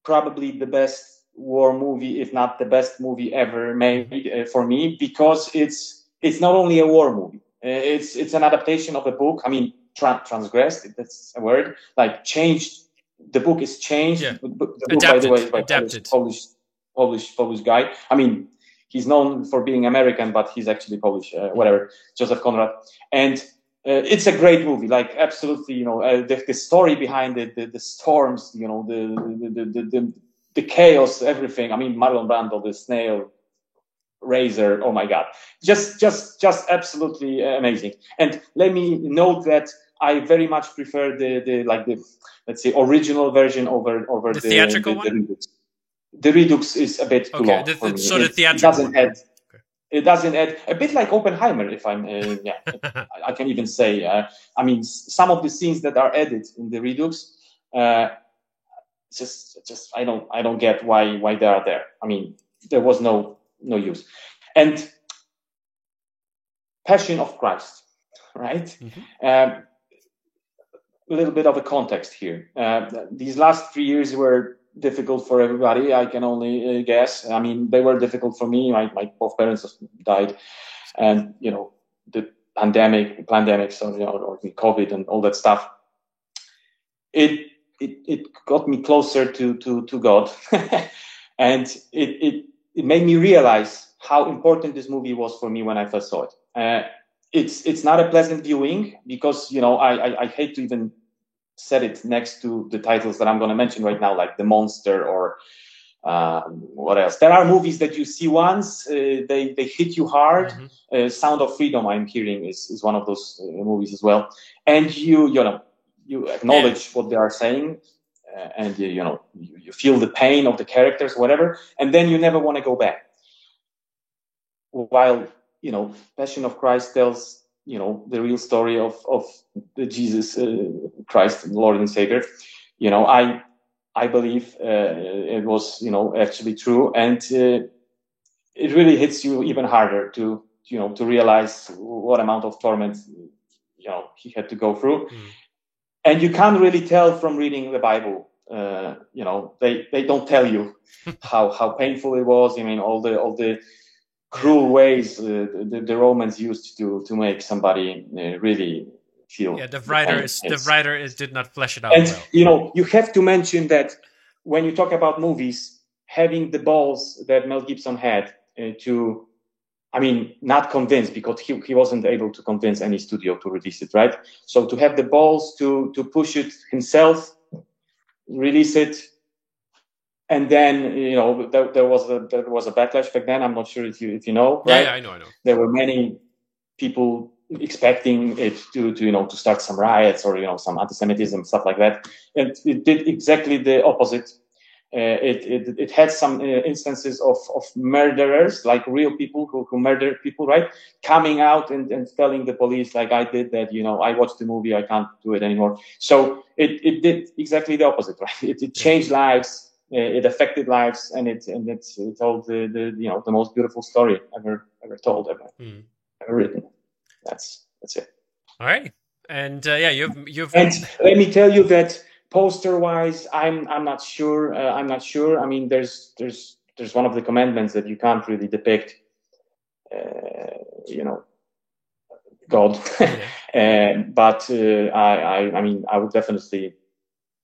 probably the best war movie, if not the best movie ever made for me, because it's not only a war movie. It's an adaptation of a book. I mean, transgressed, that's a word. Like, changed. The book is changed. Yeah. The book, adapted. By the way, is by Polish guy. I mean, he's known for being American, but he's actually Polish. Whatever, Joseph Conrad. And it's a great movie. Like, absolutely, the story behind it, the storms, the chaos, everything. I mean, Marlon Brando, the snail. Razor, oh my God, just absolutely amazing. And let me note that I very much prefer the let's say original version over the theatrical one. the Redux is a bit too long for me. So the theatrical one. It doesn't add, a bit like Oppenheimer, if I'm, I can even say. I mean, some of the scenes that are added in the Redux, just I don't get why they are there. I mean, there was no use. And Passion of Christ, right? Mm-hmm. A little bit of a context here. These last 3 years were difficult for everybody. I can only guess. I mean, they were difficult for me. My both parents died, and the pandemics, or COVID and all that stuff. It got me closer to God, and it made me realize how important this movie was for me when I first saw it. It's not a pleasant viewing because I hate to even set it next to the titles that I'm going to mention right now, like The Monster or what else. There are movies that you see once, they hit you hard. Mm-hmm. Sound of Freedom, I'm hearing, is one of those movies as well, and you acknowledge what they are saying, and you feel the pain of the characters, whatever, and then you never want to go back. While Passion of Christ tells the real story of the Jesus Christ, Lord and Savior. I believe it was actually true, and it really hits you even harder to realize what amount of torment he had to go through. And you can't really tell from reading the Bible. They don't tell you how painful it was. I mean, all the cruel ways the Romans used to make somebody really feel. Yeah, the writer did not flesh it out. And well. You have to mention that when you talk about movies, having the balls that Mel Gibson had not convince, because he wasn't able to convince any studio to release it, right? So to have the balls to push it himself, release it. And then there was a backlash back then. I'm not sure if you know, right? Yeah, I know. There were many people expecting it to start some riots or some anti-Semitism, stuff like that, and it did exactly the opposite. It had some instances of murderers, like real people who murder people, right? Coming out and telling the police, like, I did that, I watched the movie, I can't do it anymore. So it did exactly the opposite, right? It changed lives. It affected lives, and it told the most beautiful story ever told, ever written. That's it. All right, and you've. And let me tell you that poster-wise, I'm not sure. I mean, there's one of the commandments that you can't really depict, God. But I mean, I would definitely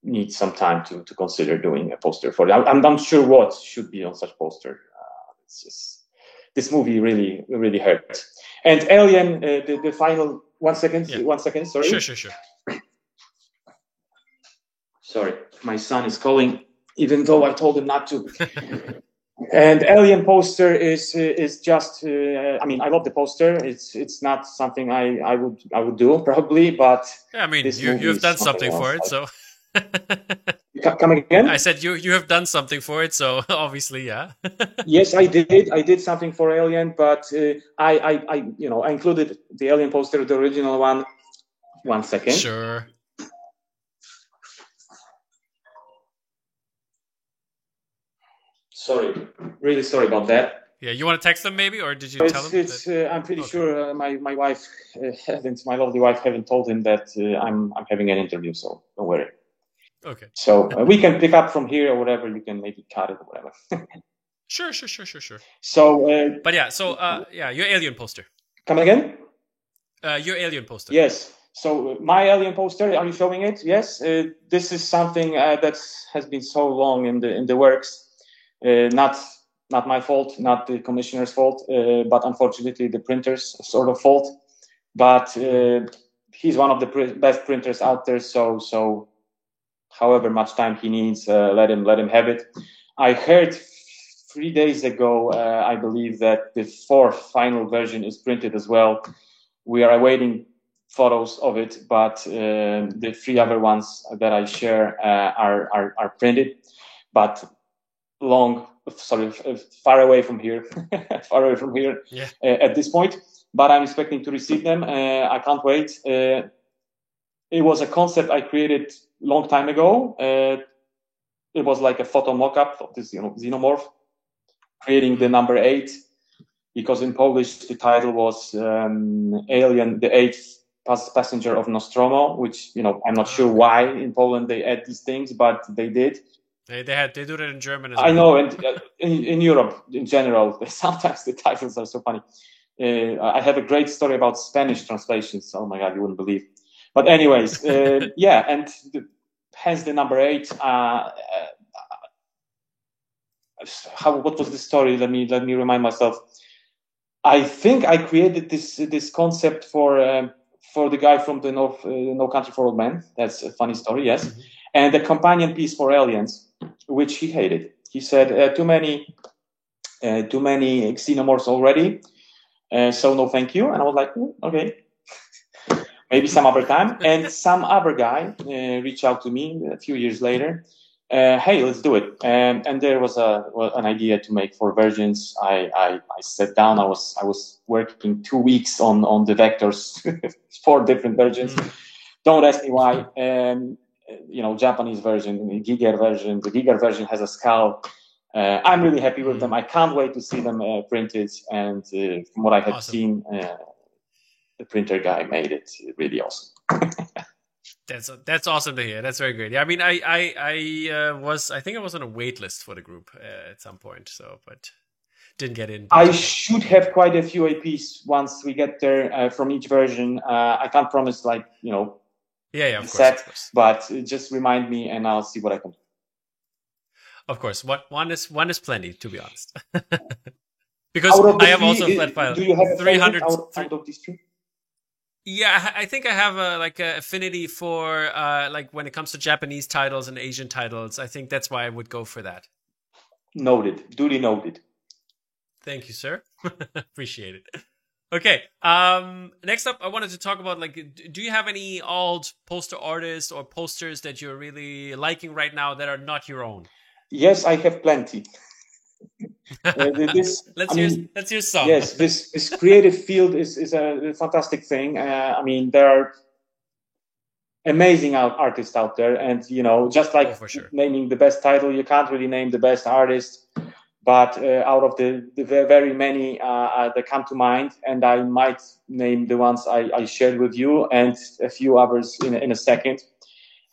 need some time to consider doing a poster for it. I'm not sure what should be on such poster. It's just, this movie really hurt. And Alien, the final 1 second. Yeah. 1 second. Sorry. Sure. Sorry, my son is calling, even though I told him not to. And Alien poster is just. I mean, I love the poster. It's not something I would do probably, but I mean, you've done something for it, so. Come again? I said you have done something for it, so obviously, yeah. Yes, I did. I did something for Alien, but I included the Alien poster, the original one. 1 second. Sure. Sorry, really sorry about that. Yeah, you want to text them maybe, or did you tell them? I'm pretty sure my wife my lovely wife haven't told him that I'm having an interview, so don't worry. Okay. So we can pick up from here or whatever. You can maybe cut it or whatever. Sure. So. But yeah, so your Alien poster. Come again? Your Alien poster. Yes. So my Alien poster. Are you showing it? Yes. This is something that has been so long in the works. Not my fault, not the commissioner's fault, but unfortunately the printer's sort of fault. But he's one of the best printers out there. So however much time he needs, let him have it. I heard 3 days ago, I believe, that the 4th final version is printed as well. We are awaiting photos of it, but the 3 other ones that I share are printed. But far away from here, far away from here Yeah. At this point. But I'm expecting to receive them. I can't wait. It was a concept I created long time ago. It was like a photo mock-up of this, xenomorph, creating the number 8, because in Polish the title was Alien, the 8th passenger of Nostromo, which I'm not sure why in Poland they add these things, but they did. They do it in German as well. I know, and in Europe in general, sometimes the titles are so funny. I have a great story about Spanish translations. Oh my God, you wouldn't believe. But anyways, yeah, and hence the number 8. What was the story? Let me remind myself. I think I created this concept for the guy from the North, No Country for Old Men. That's a funny story, yes. Mm-hmm. And the companion piece for Aliens, which he hated. He said too many xenomorphs already, so no thank you. And I was like, okay, maybe some other time. And some other guy reached out to me a few years later. Hey, let's do it. And there was an idea to make 4 versions. I sat down. I was working 2 weeks on the vectors, 4 different versions. Mm-hmm. Don't ask me why. Japanese version, Giger version. The Giger version has a skull. I'm really happy with them. I can't wait to see them printed. And from what I have seen, the printer guy made it really awesome. That's awesome to hear. That's very good. Yeah, I mean, I think I was on a wait list for the group at some point, but didn't get in. I should have quite a few APs once we get there from each version. I can't promise, yeah, of course. But just remind me, and I'll see what I can do. Of course, one is plenty, to be honest. Because I have also a flat file. Do you have 300 out of these 2? Yeah, I think I have a affinity for when it comes to Japanese titles and Asian titles. I think that's why I would go for that. Noted. Duly noted. Thank you, sir. Appreciate it. Okay. Next up, I wanted to talk about do you have any old poster artists or posters that you're really liking right now that are not your own? Yes, I have plenty. Let's hear some. Yes, this creative field is a fantastic thing. There are amazing artists out there, and just like naming the best title, you can't really name the best artist. But out of the very many that come to mind, and I might name the ones I shared with you, and a few others in a second.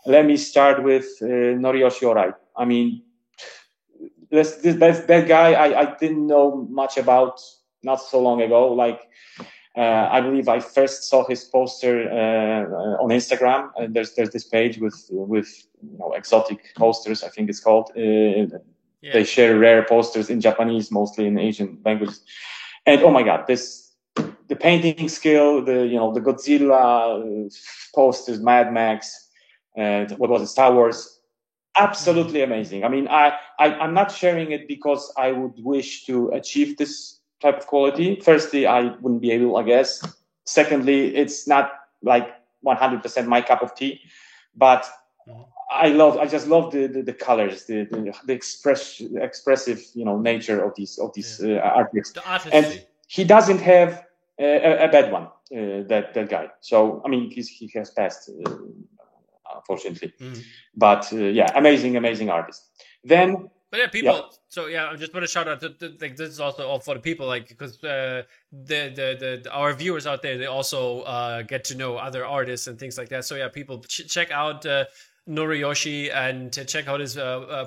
Let me start with Noriyoshi Orai. That guy I didn't know much about not so long ago. I believe I first saw his poster on Instagram. And there's this page with exotic posters, I think it's called. They share rare posters in Japanese, mostly in Asian languages. And oh my God, the painting skill, the Godzilla posters, Mad Max, what was it, Star Wars. Absolutely amazing. I'm not sharing it because I would wish to achieve this type of quality. Firstly, I wouldn't be able, I guess. Secondly, it's not 100% my cup of tea. But I just love the colors, the expressive nature of these artists. And he doesn't have a bad one, that guy. So he has passed. Unfortunately, but amazing artist. Then, but yeah, people. Yeah. So yeah, I just want to shout out. This is also all for the people, because our viewers out there, they also get to know other artists and things like that. So yeah, people check out Noriyoshi and check out his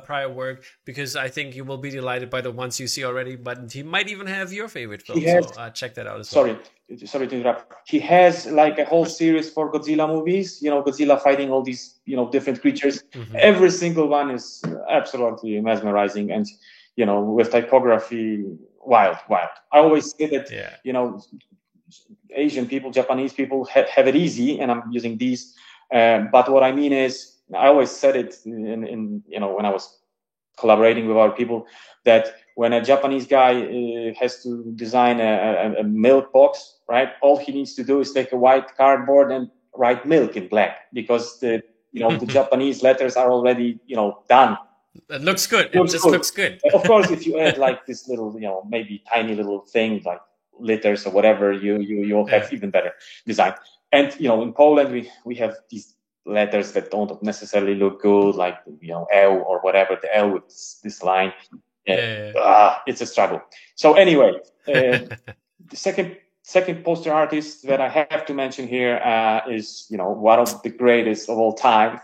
prior work, because I think you will be delighted by the ones you see already. But he might even have your favorite film. So check that out as well. Sorry to interrupt. He has a whole series for Godzilla movies. Godzilla fighting all these different creatures. Mm-hmm. Every single one is absolutely mesmerizing, and with typography, wild. I always say that Asian people, Japanese people have it easy, and I'm using these. But what I mean is, I always said it in when I was collaborating with our people, that when a Japanese guy has to design a milk box, right? All he needs to do is take a white cardboard and write milk in black, because the Japanese letters are already done. It looks good. It just looks good. Of course, if you add like this little, maybe tiny little thing like letters or whatever, you'll have even better design. And in Poland we have these letters that don't necessarily look good, like L or whatever, the L with this line. It's a struggle. So anyway, the second poster artist that I have to mention here is one of the greatest of all time.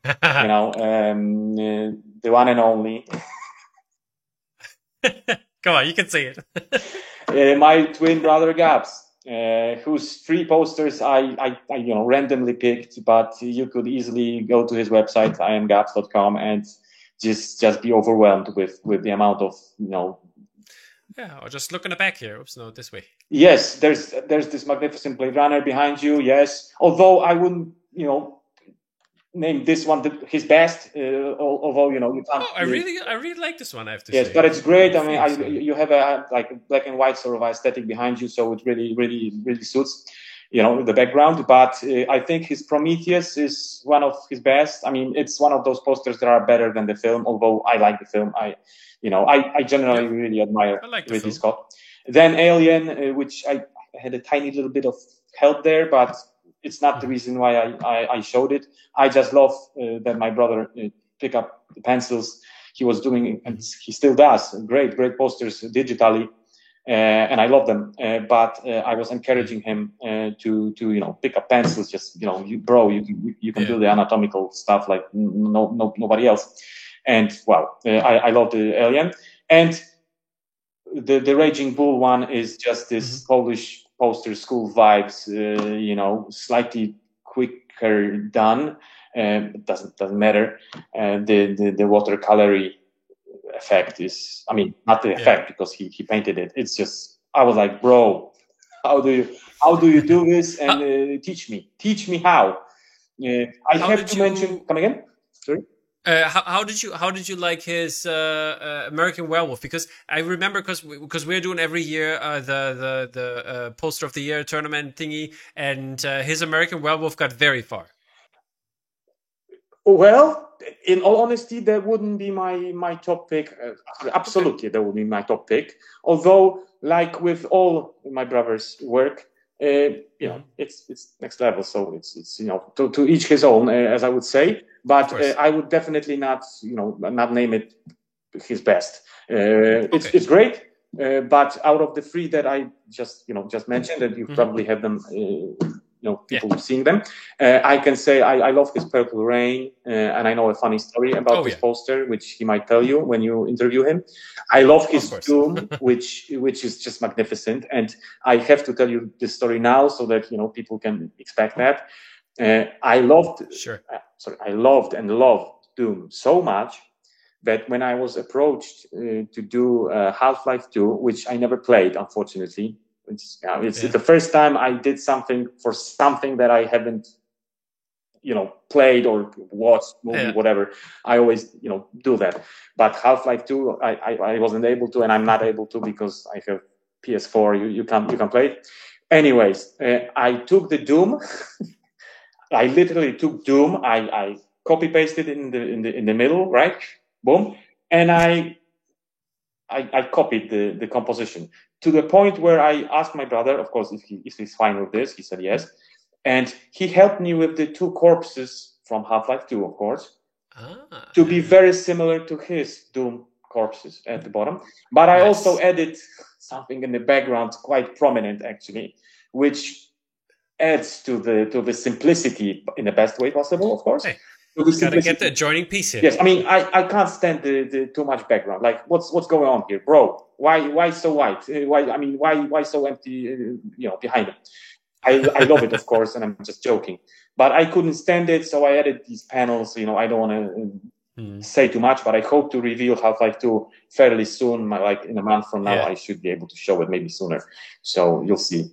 The one and only. Come on, you can say it. My twin brother Gabs, whose 3 posters I randomly picked, but you could easily go to his website, iamgabs.com, and just be overwhelmed with the amount of Yeah, or just look in the back here. Oops, no, this way. Yes, there's this magnificent Blade Runner behind you. Yes, although I wouldn't name this one his best. Although you can't. I really like this one. I have to say. Yes, but it's great. I mean, you have a black and white sort of aesthetic behind you, so it really suits the background. But I think his Prometheus is one of his best. I mean, it's one of those posters that are better than the film. Although I like the film, I generally really admire Ridley Scott. Then Alien, which I had a tiny little bit of help there, but it's not the reason why I showed it. I just love that my brother pick up the pencils. He was doing, and he still does, great posters digitally, and I love them. But I was encouraging him to pick up pencils. Just you can do the anatomical stuff like nobody else. And I love the Alien, and the Raging Bull one is just this Polish poster school vibes, slightly quicker done. Doesn't matter. The watercolory effect is, not the effect because he painted it. It's just, I was like, bro, how do you do this? And teach me how. I have to mention. Come again? Sorry. How did you like his American Werewolf? Because I remember because we're doing every year the poster of the year tournament thingy, and his American Werewolf got very far. Well, in all honesty, that wouldn't be my top pick. Absolutely, that would be my top pick. Although, like with all my brother's work, it's next level. So it's to each his own, as I would say. But I would definitely not name it his best. It's great, but out of the 3 that I just mentioned, and you probably have them, people seeing them, I can say I love his Purple Rain, and I know a funny story about this poster, which he might tell you when you interview him. I love his Doom, which is just magnificent, and I have to tell you this story now so that people can expect that. I loved and loved Doom so much that when I was approached to do Half-Life 2, which I never played, unfortunately, it's the first time I did something for something that I haven't, played or watched movie, whatever. I always, do that. But Half-Life 2, I wasn't able to, and I'm not able to because I have PS4. You can play it. Anyways, I took the Doom. I literally took Doom. I copy pasted it in the middle, right? Boom, and I copied the composition to the point where I asked my brother, of course, if he's fine with this. He said yes, and he helped me with the 2 corpses from Half-Life 2, of course, to be very similar to his Doom corpses at the bottom. But I also added something in the background, quite prominent actually, which adds to the simplicity in the best way possible, of course. Hey, gotta get the adjoining piece here. Yes, I can't stand the too much background. Like, what's going on here, bro? Why so white? Why so empty? Behind it. I love it, of course, and I'm just joking. But I couldn't stand it, so I added these panels. I don't want to say too much, but I hope to reveal Half-Life 2 fairly soon. Like in a month from now, I should be able to show it, maybe sooner. So you'll see.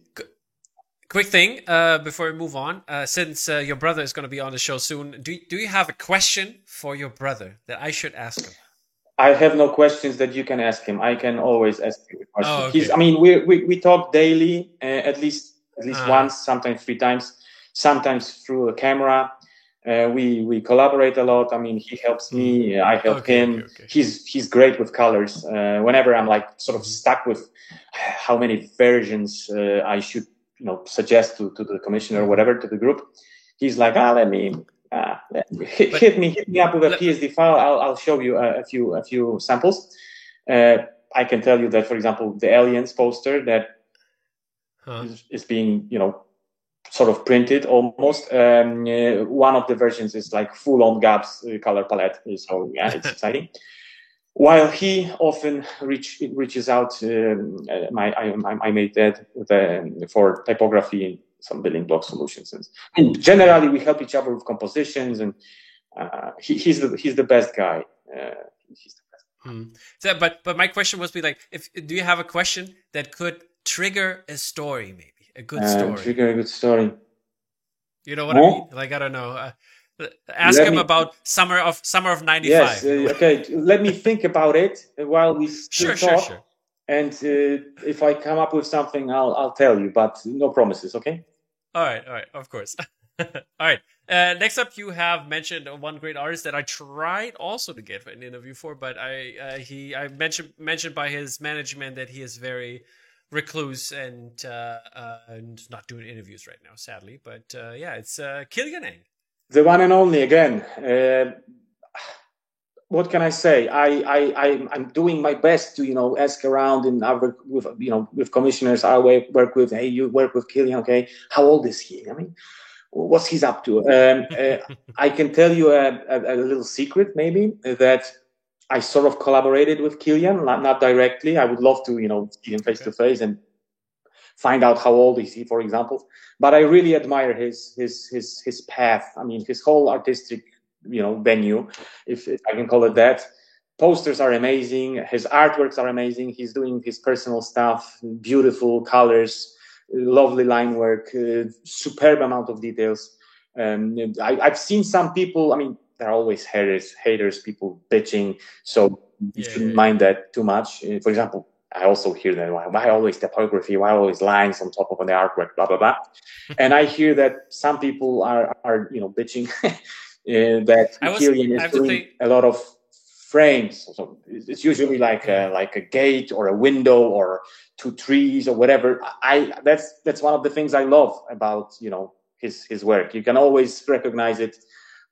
Quick thing before we move on, since your brother is going to be on the show soon, do you have a question for your brother that I should ask him? I have no questions that you can ask him. I can always ask him a question. Okay. We talk daily, at least once, sometimes 3 times, sometimes through a camera. We collaborate a lot. I mean, he helps me, I help him. Okay. He's great with colors. Whenever I'm like sort of stuck with how many versions I should suggest to the commissioner or whatever, to the group, he's like, hit me up with a PSD file. I'll show you a few samples. I can tell you that, for example, the Aliens poster that is being sort of printed almost. One of the versions is like full on Gab's color palette, so yeah, it's exciting. While he often reaches out, I made that for typography and some building block solutions, and generally we help each other with compositions. And he's the best guy. He's the best. So, but my question was like, do you have a question that could trigger a story, maybe a good story? Trigger a good story. You know what I mean? Like, I don't know. Ask him about summer of '95. Yes. Okay. Let me think about it while we Sure. And if I come up with something, I'll tell you. But no promises. Okay. All right. Of course. All right. Next up, you have mentioned one great artist that I tried also to get an interview for, but I mentioned by his management that he is very recluse and not doing interviews right now, sadly. But it's Kilian Eng. The one and only again. What can I say? I'm doing my best to ask around and with commissioners I work with. Hey, you work with Kilian, okay? How old is he? I mean, what's he's up to? I can tell you a little secret, maybe, that I sort of collaborated with Kilian, not directly. I would love to see him face to face and find out how old is he, for example. But I really admire his path. I mean, his whole artistic venue, if I can call it that. Posters are amazing. His artworks are amazing. He's doing his personal stuff, beautiful colors, lovely line work, superb amount of details. I've seen some people, I mean, there are always haters, people bitching. So you shouldn't mind that too much. For example, I also hear that, why always typography? Why always lines on top of the artwork? Blah, blah, blah. And I hear that some people are bitching that Kilian is doing a lot of frames. So it's usually like a gate or a window or two trees or whatever. That's one of the things I love about his work. You can always recognize it,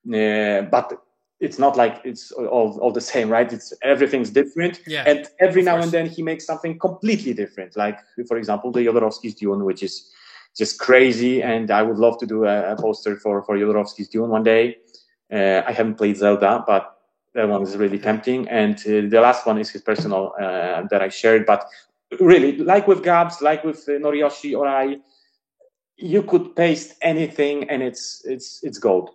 but it's not like it's all the same, right? Everything's different. Yeah, and every now and then he makes something completely different. Like, for example, the Jodorowsky's Dune, which is just crazy. And I would love to do a poster for Jodorowsky's Dune one day. I haven't played Zelda, but that one is really tempting. And the last one is his personal that I shared. But really, like with Gabs, like with Noriyoshi or you could paste anything and it's gold.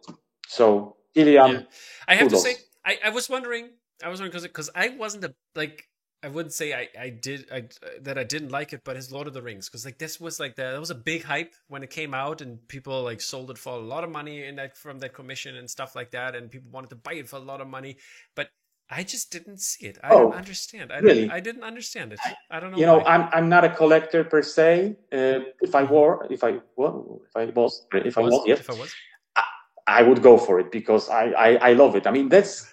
So Kilian, I have to say, I was wondering because I wasn't I wouldn't say I didn't like it, but his Lord of the Rings, because that was a big hype when it came out, and people sold it for a lot of money from that commission and stuff like that, and people wanted to buy it for a lot of money, but I just didn't see it. I don't understand. I didn't understand it. I don't know. I'm not a collector per se. If I was, I would go for it because I love it. I mean, that's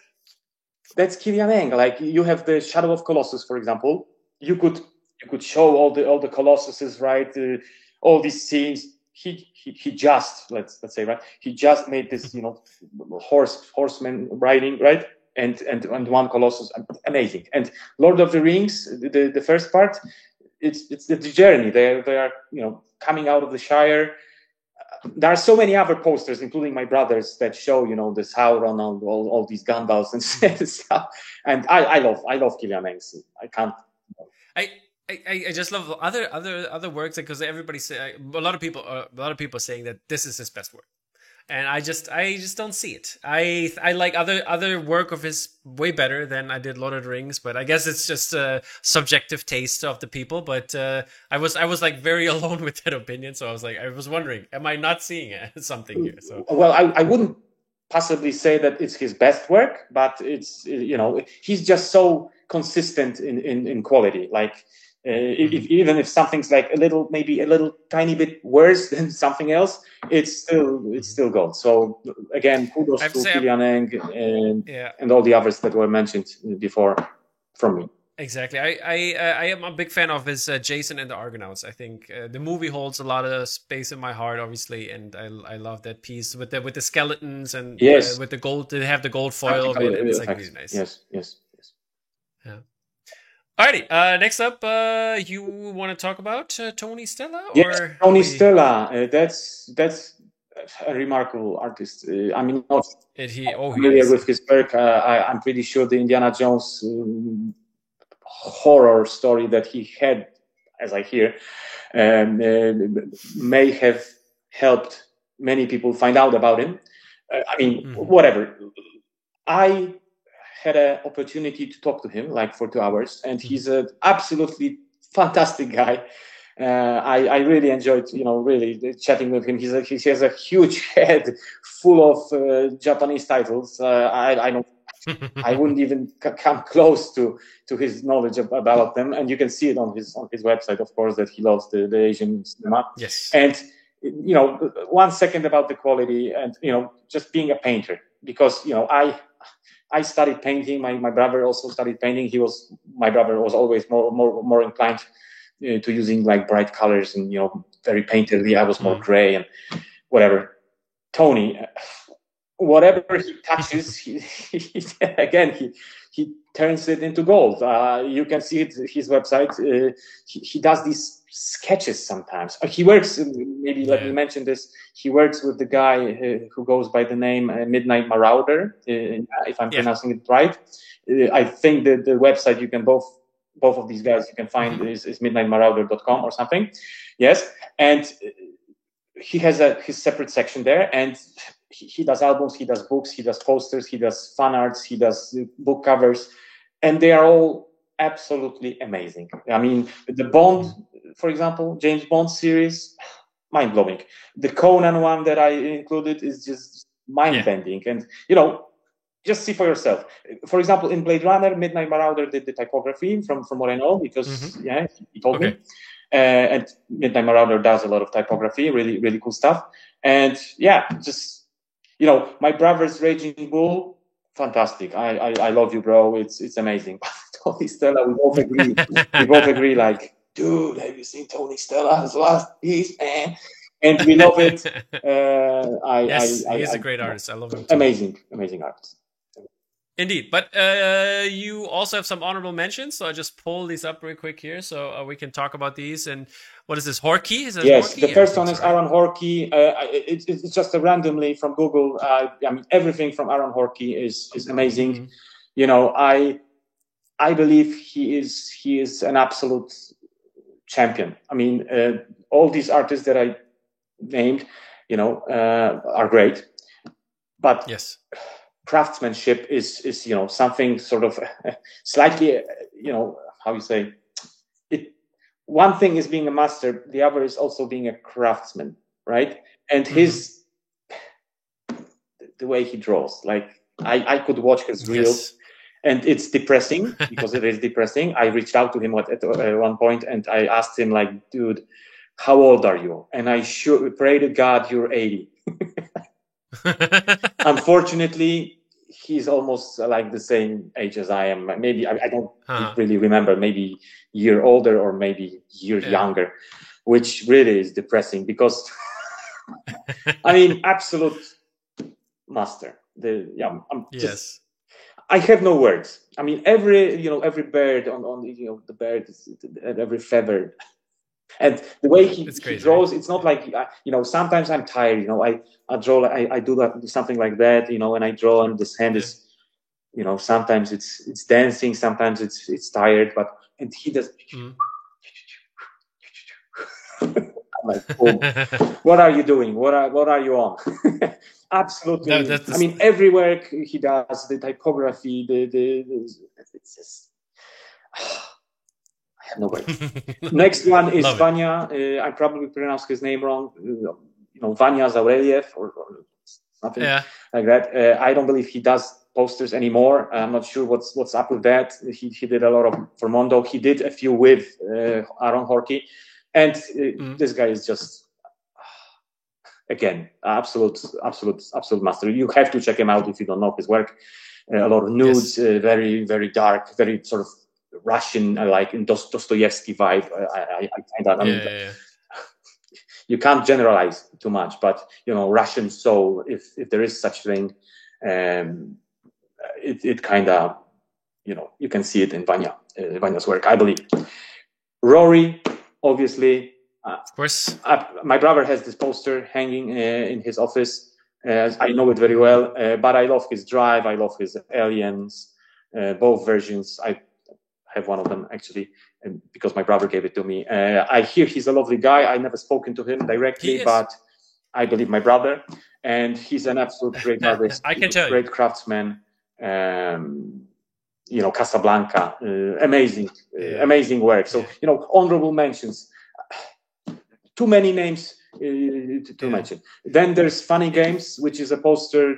Kilian Eng. Like, you have the Shadow of Colossus, for example. You could show all the Colossuses, right? All these scenes. He just let's say, right? He just made this horseman riding, right? And one Colossus, amazing. And Lord of the Rings, the first part, it's the journey. They are coming out of the Shire. There are so many other posters, including my brother's, that show the Sauron, all these Gandalfs and stuff. And I love Kilian Eng. I can't. I just love other works, because everybody say a lot of people are saying that this is his best work. And I just don't see it. I like other work of his way better than I did Lord of the Rings, but I guess it's just a subjective taste of the people. But I was very alone with that opinion, so I was wondering, am I not seeing something here? So well, I wouldn't possibly say that it's his best work, but it's he's just so consistent in quality. Like, Even if something's like maybe a little tiny bit worse than something else, it's still gold. So again, kudos to Kilian Eng and all the others that were mentioned before from me. Exactly. I am a big fan of his Jason and the Argonauts. I think the movie holds a lot of space in my heart, obviously, and I love that piece with the skeletons and with the gold. They have the gold foil of it, and it's like really nice. Yes. Yeah. Alrighty. Next up, you want to talk about Tony Stella? Yes, Tony Stella. That's a remarkable artist. I mean, not familiar with his work. I'm pretty sure the Indiana Jones horror story that he had, as I hear, may have helped many people find out about him. I mean, whatever. I had an opportunity to talk to him like for 2 hours, and he's an absolutely fantastic guy. I really enjoyed, really chatting with him. He has a huge head full of Japanese titles. I don't. I wouldn't even come close to his knowledge about them, and you can see it on his website, of course, that he loves the Asian cinema. Yes. And 1 second about the quality, and just being a painter, because I studied painting. My brother also studied painting. My brother was always more inclined to using like bright colors and very painterly. I was more gray and whatever. Tony, whatever he touches, he turns it into gold. You can see it his website. He does these sketches sometimes. He works. Maybe let me mention this. He works with the guy who goes by the name Midnight Marauder. If I'm pronouncing it right, I think that the website you can both of these guys you can find is midnightmarauder.com or something. Yes, and he has his separate section there, and he does albums, he does books, he does posters, he does fan arts, he does book covers, and they are all absolutely amazing. I mean, the Bond, for example, James Bond series, mind-blowing. The Conan one that I included is just mind-bending. And, just see for yourself. For example, in Blade Runner, Midnight Marauder did the typography from what I know, because, he told me. And Midnight Marauder does a lot of typography, really, really cool stuff. And, just... my brother's Raging Bull, fantastic. I love you, bro. It's amazing. Tony Stella, we both agree. Like, dude, have you seen Tony Stella's last piece, man? And we love it. He's a great artist. I love him too. Amazing artist. Indeed, but you also have some honorable mentions, so I just pull these up real quick here, so we can talk about these. And what is this, Horkey? Yes, Horkey? The first one is Aaron Horkey. It's just randomly from Google. I mean, everything from Aaron Horkey is amazing. I believe he is an absolute champion. I mean, all these artists that I named, are great, but yes. Craftsmanship is something sort of slightly, how you say it. One thing is being a master, the other is also being a craftsman, right? And the way he draws, like I could watch his reels, and it's depressing because it is depressing. I reached out to him at one point and I asked him, like, dude, how old are you? And I pray to God you're 80. Unfortunately, he's almost like the same age as I am. Maybe I don't really remember. Maybe year older or maybe year younger, which really is depressing because I mean, absolute master. I have no words. I mean, every bird on the bird, every feather. And the way he draws, it's not like, sometimes I'm tired, I draw, I do something like that, and I draw, and this hand is, sometimes it's dancing, sometimes it's tired, and he does. I'm like, oh, what are you doing? What are you on? Absolutely. I mean, every work he does, the typography, it's just. I have no words. Next one is Vanya. I probably pronounced his name wrong. Vanya Zaureliev or something like that. I don't believe he does posters anymore. I'm not sure what's up with that. He did a lot for Mondo. He did a few with Aaron Horkey, and this guy is just again absolute master. You have to check him out if you don't know his work. A lot of nudes, very very dark, very sort of Russian, like in Dostoevsky vibe. I find that. You can't generalize too much, but Russian soul, if there is such thing, it kind of, you can see it in Vanya's work, I believe. Rory, obviously, of course. My brother has this poster hanging in his office. I know it very well, but I love his Drive. I love his Aliens, both versions. I have one of them actually, because my brother gave it to me. I hear he's a lovely guy. I never spoken to him directly, but I believe my brother, and he's an absolute great artist. I can tell great craftsman. Casablanca, amazing work. So honorable mentions. Too many names to mention. Then there's Funny Games, which is a poster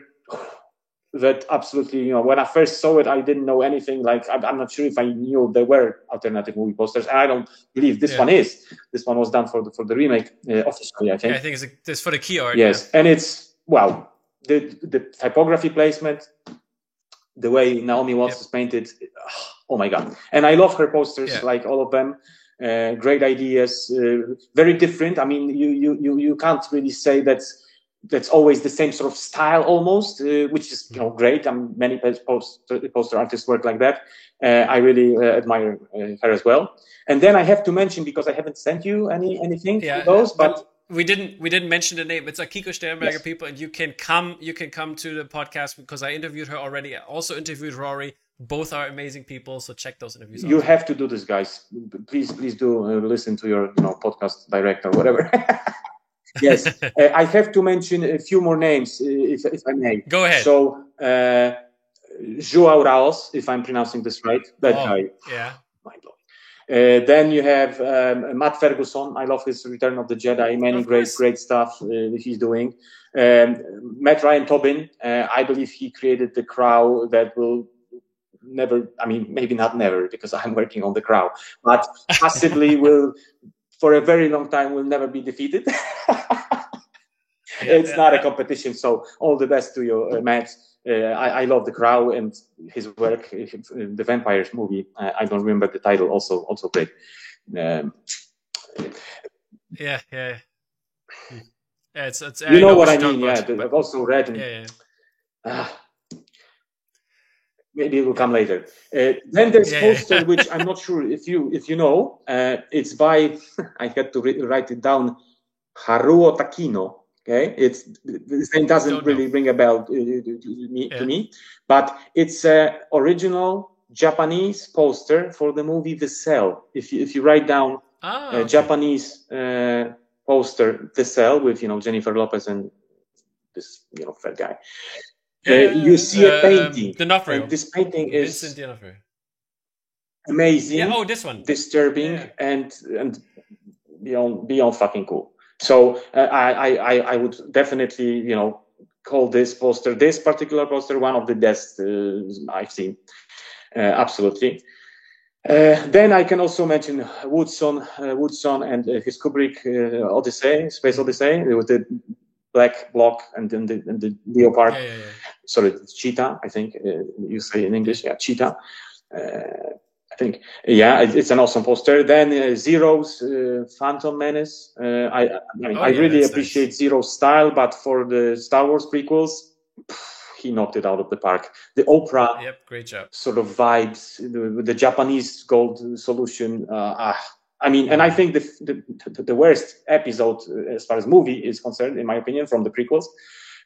that absolutely, when I first saw it, I didn't know anything. Like, I'm not sure if I knew there were alternative movie posters, and I don't believe this one is. This one was done for the remake officially, I think. Yeah, I think it's for the key art. Yes, and it's the typography placement, the way Naomi Watts is painted. Oh my god! And I love her posters, like all of them. Great ideas, very different. I mean, you can't really say that's always the same sort of style almost, which is great. Many poster artists work like that. I really admire her as well. And then I have to mention, because I haven't sent you anything for those, but we didn't mention the name. It's Akiko Sternberger, people, and you can come to the podcast because I interviewed her already. I also interviewed Rory. Both are amazing people, so check those interviews out. You have to do this, guys. Please do listen to your podcast direct or whatever. Yes, I have to mention a few more names, if I may. Go ahead. So, João Raos, if I'm pronouncing this right, that guy. Yeah. Mind-blowing. Then you have Matt Ferguson. I love his Return of the Jedi. Many great stuff he's doing. Matt Ryan Tobin. I believe he created the Crow that will never, maybe not never, because I'm working on the Crow, but possibly will, for a very long time, will never be defeated. It's not a competition, so all the best to you, Matt. I love the Crow and his work. The Vampires movie, I don't remember the title, also great. It's you know what I mean, I've also read. Maybe it will come later. Then there's poster, which I'm not sure if you know. It's by, I had to write it down, Haruo Takino. Okay, the name doesn't really ring a bell to me, but it's an original Japanese poster for the movie The Cell. If you write down Japanese poster The Cell with Jennifer Lopez and this fat guy. You see a painting. D'Onofrio. And this painting is Vincent D'Onofrio. Amazing. Yeah. This one. Disturbing and beyond fucking cool. So I would definitely call this particular poster, one of the best I've seen. Absolutely. Then I can also mention Woodson and his Kubrick Space Odyssey, with the black block and then the leopard. Sorry, cheetah, I think you say in English. Yeah, cheetah. I think. Yeah, it's an awesome poster. Then Zero's Phantom Menace. I really appreciate Zero's style, but for the Star Wars prequels, he knocked it out of the park. The Oprah, great job. Sort of vibes, the Japanese gold solution. And I think the worst episode, as far as movie is concerned, in my opinion, from the prequels,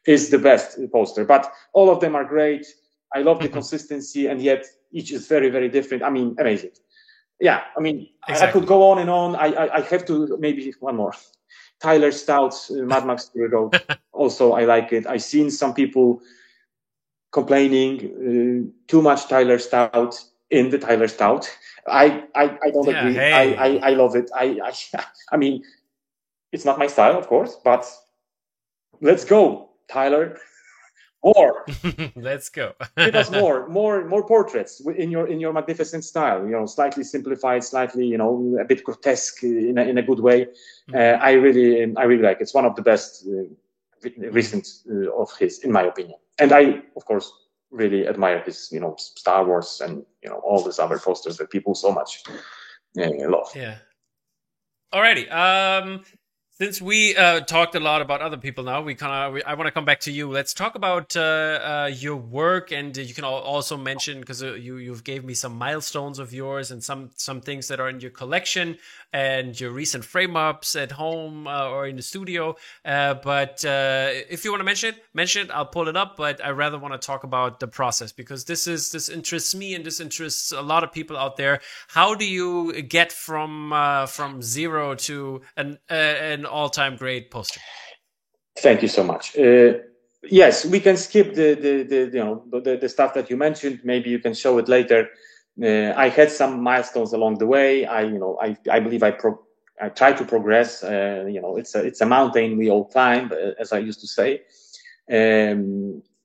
is the best poster. But all of them are great. I love the consistency, and yet each is very, very different. Amazing. Yeah, I could go on and on. I have to, maybe one more. Tyler Stout's Mad Max Fury Road. Also, I like it. I've seen some people complaining too much Tyler Stout in the Tyler Stout. I don't agree. Hey. I love it. I mean, it's not my style, of course, but let's go, Tyler. More. Let's go. Give us more portraits in your magnificent style. Slightly simplified, slightly a bit grotesque in a good way. I really like it. It's one of the best recent of his, in my opinion. And I, of course, really admire his Star Wars and all these other posters that people so much love. Yeah. Alrighty. Since we talked a lot about other people now, I want to come back to you. Let's talk about your work, and you can also mention, because you've gave me some milestones of yours and some things that are in your collection and your recent frame ups at home or in the studio. But if you want to mention it. I'll pull it up. But I rather want to talk about the process, because this interests me and this interests a lot of people out there. How do you get from zero to an all-time great poster? Thank you so much. Yes, we can skip the stuff that you mentioned. Maybe you can show it later. I had some milestones along the way. I believe I try to progress. It's a mountain we all climb, as I used to say.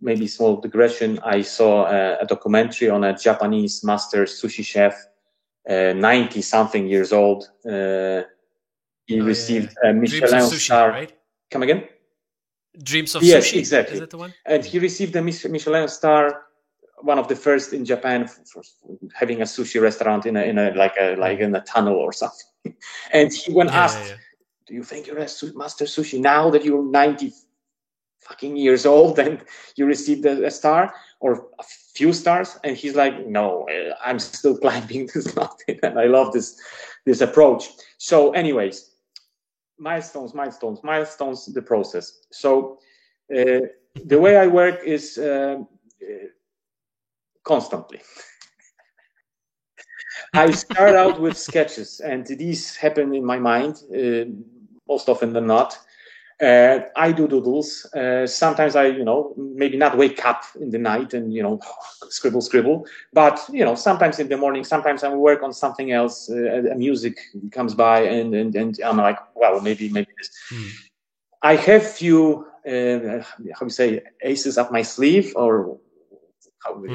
Maybe small digression. I saw a documentary on a Japanese master sushi chef, 90 something years old. He received a Michelin star. Right? Come again? Dreams of Yes, Sushi. exactly. Is that the one? And he received a Michelin star, one of the first in Japan for having a sushi restaurant in a tunnel or something. And when asked, "Do you think you're a master sushi now that you're 90 fucking years old and you received a star or a few stars?" And he's like, "No, I'm still climbing this mountain." And I love this approach. So, anyways. Milestones, the process. So the way I work is constantly. I start out with sketches, and these happen in my mind most often than not. I do doodles. Sometimes I, maybe not wake up in the night and, scribble. But, sometimes in the morning, sometimes I work on something else. Music comes by and I'm like, well, maybe this. I have few, how you say, aces up my sleeve, or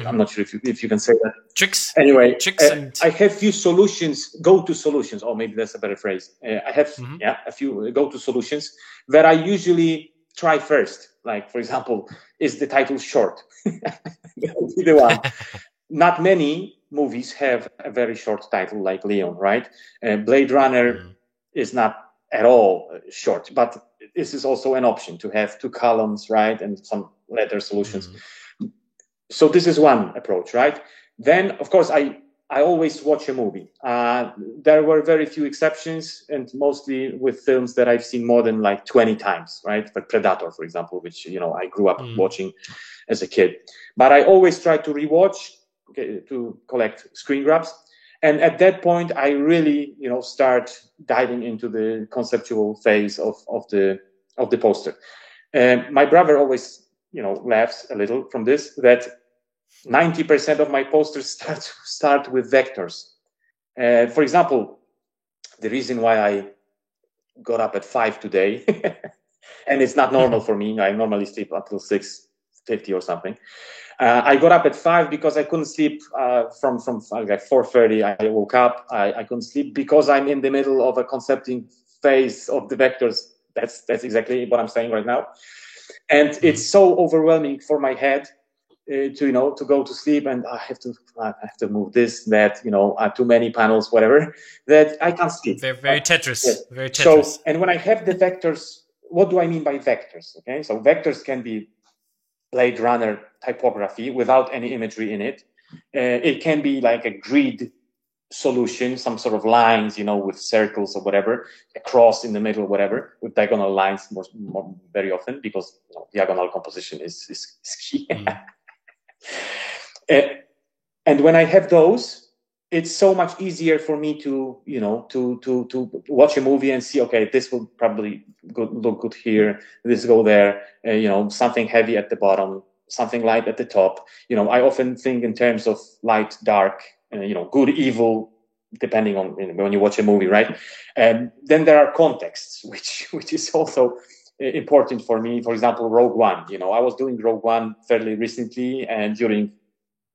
I'm not sure if you can say that. Tricks. Anyway, and I have few solutions, go-to solutions, or maybe that's a better phrase. I have a few go-to solutions that I usually try first. Like, for example, is the title short? The one. Not many movies have a very short title like Leon, right? Blade Runner is not at all short, but this is also an option to have 2 columns, right? And some letter solutions. So this is one approach, right? Then, of course, I always watch a movie. There were very few exceptions, and mostly with films that I've seen more than like 20 times, right? Like Predator, for example, which, I grew up watching as a kid. But I always try to rewatch, to collect screen grabs. And at that point, I really, start diving into the conceptual phase of the poster. My brother always laughs a little from this, that 90% of my posters start with vectors. For example, the reason why I got up at 5 today, and it's not normal for me. I normally sleep until 6:50 or something. I got up at 5 because I couldn't sleep from like 4:30. I woke up. I couldn't sleep because I'm in the middle of a concepting phase of the vectors. That's exactly what I'm saying right now. And it's so overwhelming for my head to go to sleep, and I have to move this, that, too many panels, whatever, that I can't sleep. Very Tetris. Yes. Very Tetris. So, and when I have the vectors, what do I mean by vectors? Okay, so vectors can be Blade Runner typography without any imagery in it. It can be like a grid solution, some sort of lines, with circles or whatever, a cross in the middle, whatever, with diagonal lines more very often, because diagonal composition is key. And when I have those, it's so much easier for me to watch a movie and see, okay, this will probably look good here, this go there, something heavy at the bottom, something light at the top. I often think in terms of light, dark, good, evil, depending on when you watch a movie, right? And then there are contexts, which is also important for me. For example, Rogue One. I was doing Rogue One fairly recently, and during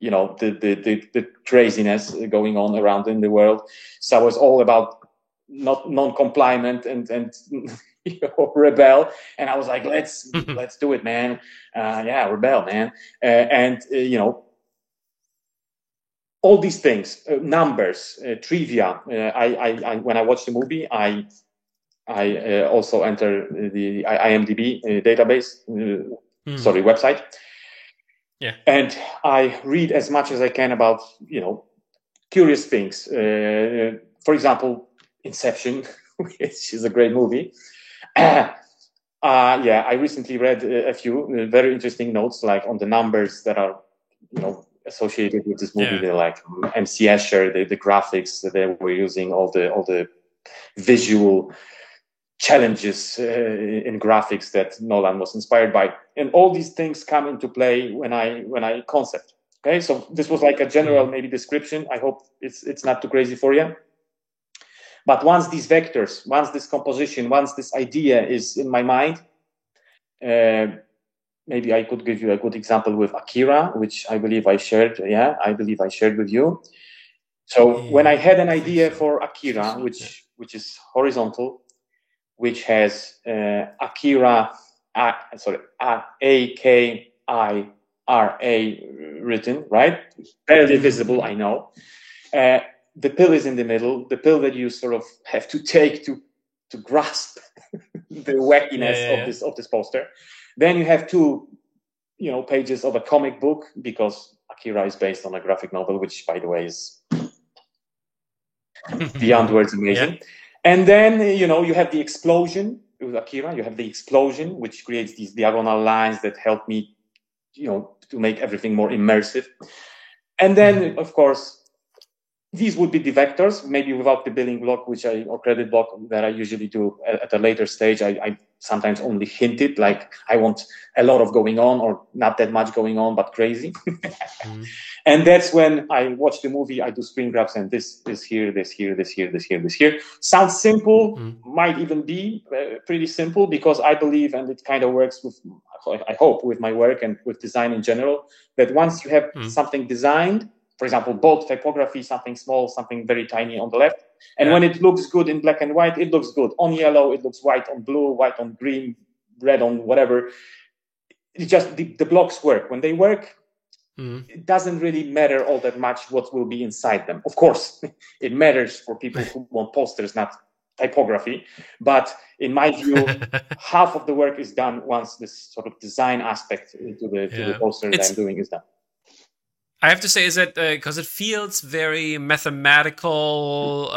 the craziness going on around in the world, so I was all about not non-compliant and rebel, and I was like, let's do it, man. Rebel, man. And all these things, numbers, trivia. I when I watched the movie, I also enter the IMDb database, website. Yeah. And I read as much as I can about, curious things. For example, Inception, which is a great movie. I recently read a few very interesting notes, like on the numbers that are, associated with this movie. They're like MC Escher, the graphics that they were using, all the visual challenges in graphics that Nolan was inspired by, and all these things come into play when I concept. Okay, so this was like a general maybe description. I hope it's not too crazy for you. But once these vectors, once this composition, once this idea is in my mind, maybe I could give you a good example with Akira, which I believe I shared. Yeah, I believe I shared with you. So when I had an idea for Akira, which is horizontal, which has Akira, Akira written, right? Barely visible, I know. The pill is in the middle, the pill that you sort of have to take to grasp the wackiness of this poster. Then you have two, pages of a comic book, because Akira is based on a graphic novel, which, by the way, is beyond words amazing. Yeah. And then, you have the explosion with Akira. You have the explosion, which creates these diagonal lines that help me, to make everything more immersive. And then, of course, these would be the vectors, maybe without the billing block, or credit block that I usually do at a later stage. I sometimes only hint it, like I want a lot of going on, or not that much going on, but crazy. And that's when I watch the movie, I do screen grabs, and this here, this here, this here, this here, this here. Sounds simple, might even be pretty simple, because I believe, and it kind of works with, I hope, with my work and with design in general, that once you have something designed, for example, bold typography, something small, something very tiny on the left. And when it looks good in black and white, it looks good. On yellow, it looks white on blue, white on green, red on whatever. It's just the blocks work. When they work, it doesn't really matter all that much what will be inside them. Of course, it matters for people who want posters, not typography. But in my view, half of the work is done once this sort of design aspect to the poster that I'm doing is done. I have to say, is that because it feels very mathematical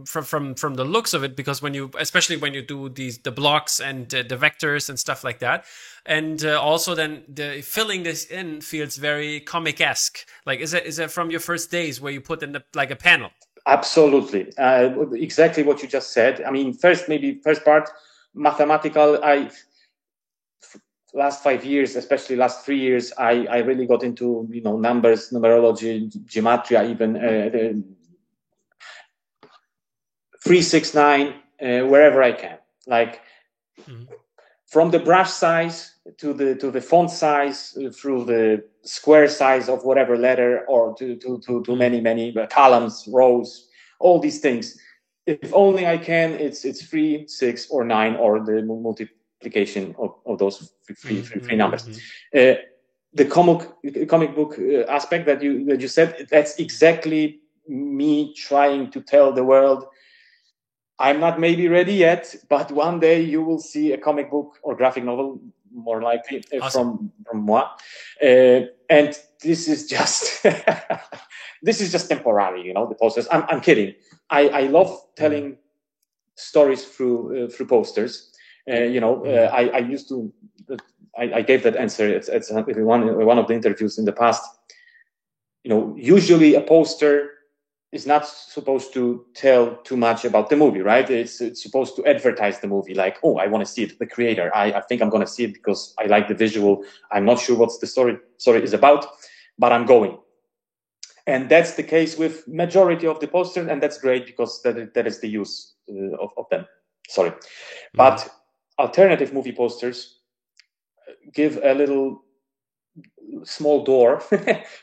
from the looks of it, because especially when you do the blocks and the vectors and stuff like that, and also then filling this in feels very comic-esque. Like, is that from your first days where you put in like a panel? Absolutely, exactly what you just said. I mean, first part mathematical. Last 5 years, especially last 3 years, I really got into, numbers, numerology, gematria, even 369, wherever I can. Like from the brush size to the font size, through the square size of whatever letter, or to many columns, rows, all these things. If only I can, it's 3, 6, or 9, or the multiplication of those three numbers. The comic book aspect that you said, that's exactly me trying to tell the world, I'm not maybe ready yet, but one day you will see a comic book or graphic novel, more likely, awesome. from moi. And this is just temporary, the posters. I'm kidding. I love telling stories through posters. I used to. I gave that answer at one of the interviews in the past. Usually a poster is not supposed to tell too much about the movie, right? It's supposed to advertise the movie, like, oh, I want to see it, the creator. I think I'm going to see it because I like the visual. I'm not sure what the story is about, but I'm going. And that's the case with majority of the posters, and that's great because that is the use of them. Sorry. But alternative movie posters give a little small door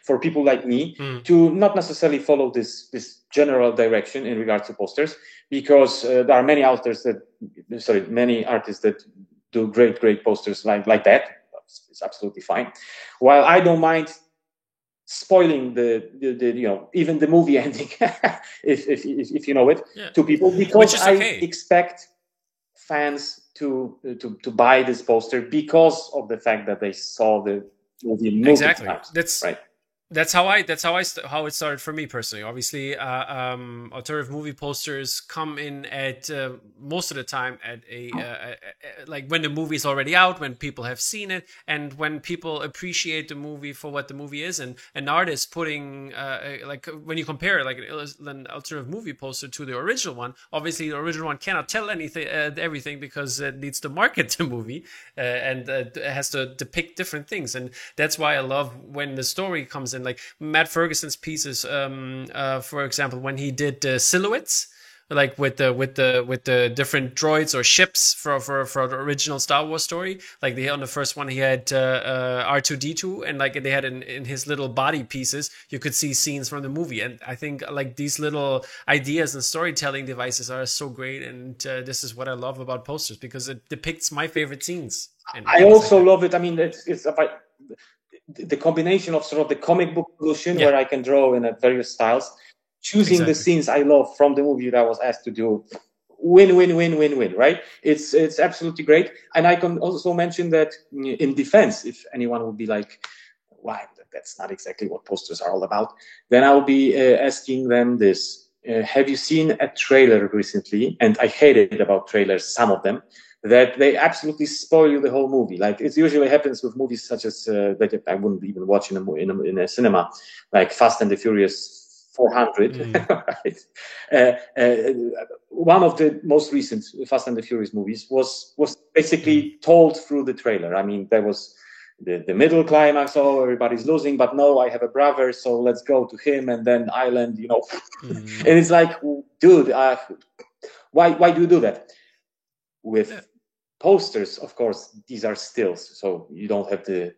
for people like me to not necessarily follow this general direction in regards to posters, because there are many artists that do great posters like that. It's absolutely fine. While I don't mind spoiling the even the movie ending if you know it to people, because I expect fans to buy this poster because of the fact that they saw the movie multiple times. That's right. That's how it started for me personally. Obviously, alternative movie posters come in at most of the time at like when the movie is already out, when people have seen it, and when people appreciate the movie for what the movie is. And an artist putting like when you compare like an alternative movie poster to the original one, obviously the original one cannot tell anything everything, because it needs to market the movie and it has to depict different things. And that's why I love when the story comes in. Like Matt Ferguson's pieces, for example, when he did silhouettes, like with the different droids or ships for the original Star Wars story. Like on the first one, he had R2-D2, and like they had in his little body pieces, you could see scenes from the movie. And I think like these little ideas and storytelling devices are so great. And this is what I love about posters, because it depicts my favorite scenes. And I also love it. I mean, it's about the combination of sort of the comic book solution where I can draw in various styles, choosing the scenes I love from the movie that I was asked to do. Win, right? It's absolutely great. And I can also mention that in defense, if anyone would be like, why, that's not exactly what posters are all about, then I'll be asking them this. Have you seen a trailer recently? And I hate it about trailers, some of them, that they absolutely spoil you the whole movie. Like it usually happens with movies such as that I wouldn't even watch in a cinema, like Fast and the Furious 400. Right? One of the most recent Fast and the Furious movies was basically told through the trailer. I mean, there was the middle climax, oh, everybody's losing, but no, I have a brother, so let's go to him, and then Island, and it's like, dude, why do you do that? With posters, of course, these are stills, so you don't have the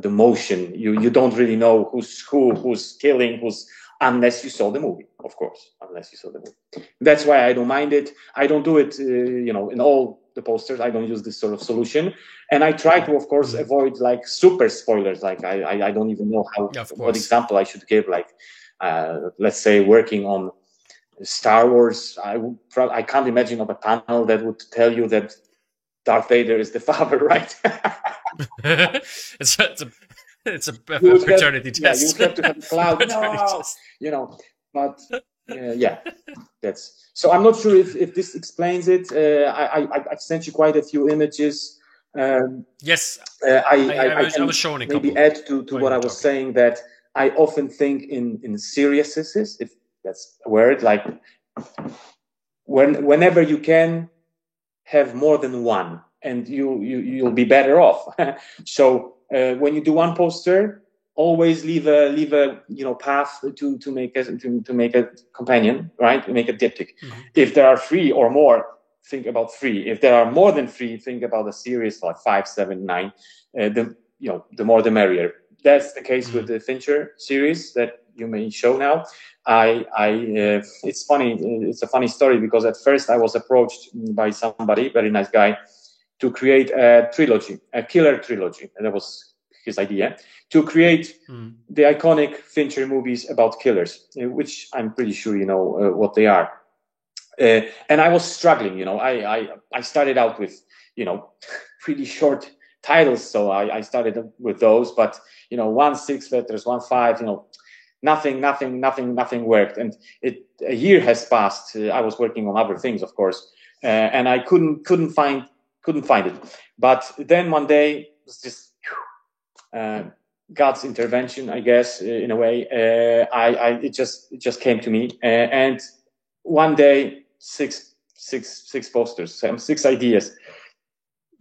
motion. You don't really know who's killing, unless you saw the movie, of course. Unless you saw the movie, that's why I don't mind it. I don't do it, in all the posters. I don't use this sort of solution, and I try to, of course, avoid like super spoilers. Like I don't even know what example I should give. Like let's say working on Star Wars, I can't imagine of a panel that would tell you that Darth Vader is the father, right? it's a paternity test. You have to have a cloud, but that's. So I'm not sure if this explains it. I sent you quite a few images. Yes, I was showing a couple. Maybe add to what I was saying, that I often think in serieses, if that's a word, like whenever you can have more than one, and you'll be better off. So when you do one poster, always leave a path to make a companion, right? To make a diptych. If there are 3 or more, think about 3. If there are more than 3, think about a series like 5, 7, 9. The more the merrier. That's the case with the Fincher series that you may show now. It's funny. It's a funny story, because at first I was approached by somebody, very nice guy, to create a trilogy, a killer trilogy. And that was his idea, to create the iconic Fincher movies about killers, which I'm pretty sure you know what they are. And I was struggling, I started out with, pretty short titles. So I started with those, but, 1 6 letters, 1 5, nothing worked. And a year has passed. I was working on other things, of course, and I couldn't find it. But then one day, it was just God's intervention, I guess, in a way. It just came to me, and one day, six posters, 6 ideas.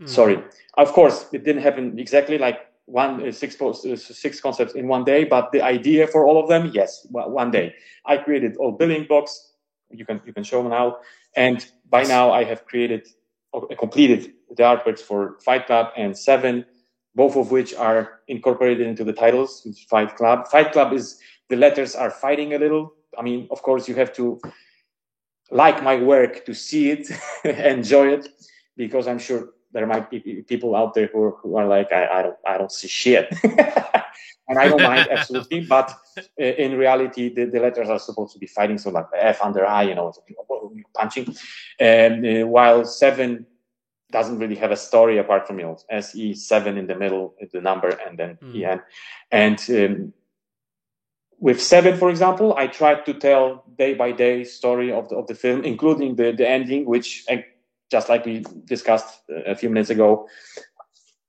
Sorry, of course, it didn't happen exactly like 6 concepts in one day, but the idea for all of them, yes, one day. I created all building blocks. You can show them now, and by now I have created completed the artworks for Fight Club and Seven, both of which are incorporated into the titles. Fight Club. Fight Club is, the letters are fighting a little. I mean, of course, you have to like my work to see it, enjoy it, because I'm sure there might be people out there who are like, I don't see shit. And I don't mind, absolutely. But in reality, the letters are supposed to be fighting. So like F under I, you know, punching. And while Seven doesn't really have a story apart from, you know, SE7 in the middle, the number, and then EN. And with Seven, for example, I tried to tell day by day story of the film, including the ending, which, just like we discussed a few minutes ago,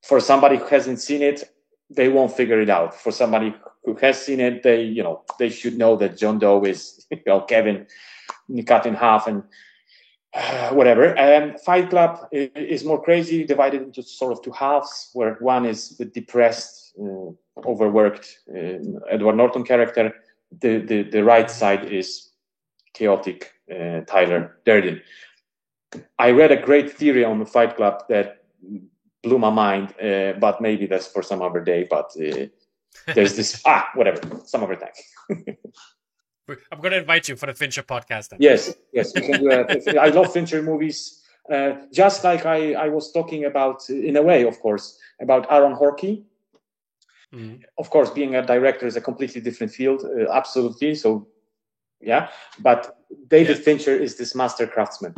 for somebody who hasn't seen it, they won't figure it out. For somebody who has seen it, they should know that John Doe is, you know, Kevin cut in half and whatever. And Fight Club is more crazy, divided into sort of two halves, where one is the depressed, overworked Edward Norton character. The right side is chaotic Tyler Durden. I read a great theory on the Fight Club that blew my mind, but maybe that's for some other day. But there's this whatever, some other time. I'm going to invite you for the Fincher podcast then. Yes, you can do that. I love Fincher movies, just like I was talking about, in a way, of course, about Aaron Horkey. Of course, being a director is a completely different field, absolutely. So, yeah, but David Fincher is this master craftsman.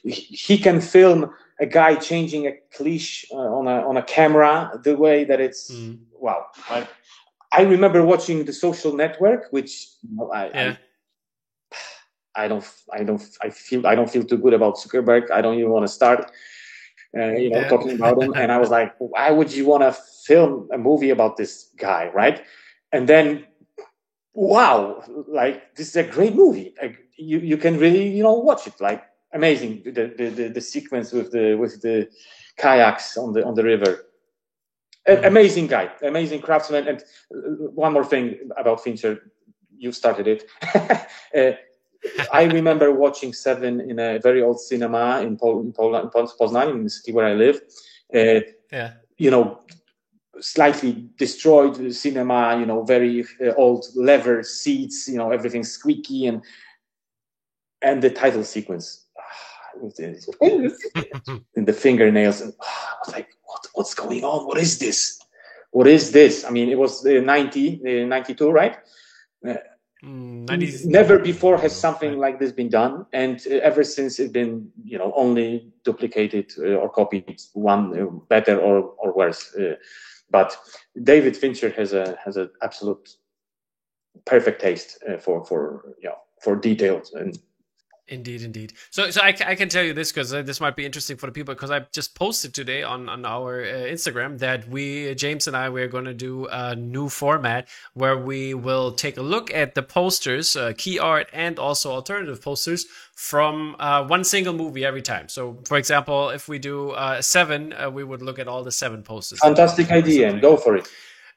He can film a guy changing a cliche on a camera the way that it's wow. I remember watching The Social Network, which I don't feel too good about Zuckerberg. I don't even want to start, talking about him. And I was like, why would you want to film a movie about this guy, right? And then, wow, like this is a great movie. You can really watch it. Like amazing the sequence with the kayaks on the river. Amazing guy, amazing craftsman. And one more thing about Fincher, you started it. I remember watching Seven in a very old cinema in Poznań, in the city where I live. Slightly destroyed cinema, very old leather seats, everything squeaky, and the title sequence in the fingernails, and I was like, what's going on? What is this? I mean, it was 92, right? 90s. Never before has something like this been done, and ever since it's been only duplicated or copied, one better or worse. But David Fincher has an absolute perfect taste for details. And Indeed. So I can tell you this, because this might be interesting for the people, because I just posted today on our Instagram that James and I, we're going to do a new format where we will take a look at the posters, key art, and also alternative posters from one single movie every time. So, for example, if we do Seven, we would look at all the Seven posters. Fantastic idea. Go for it.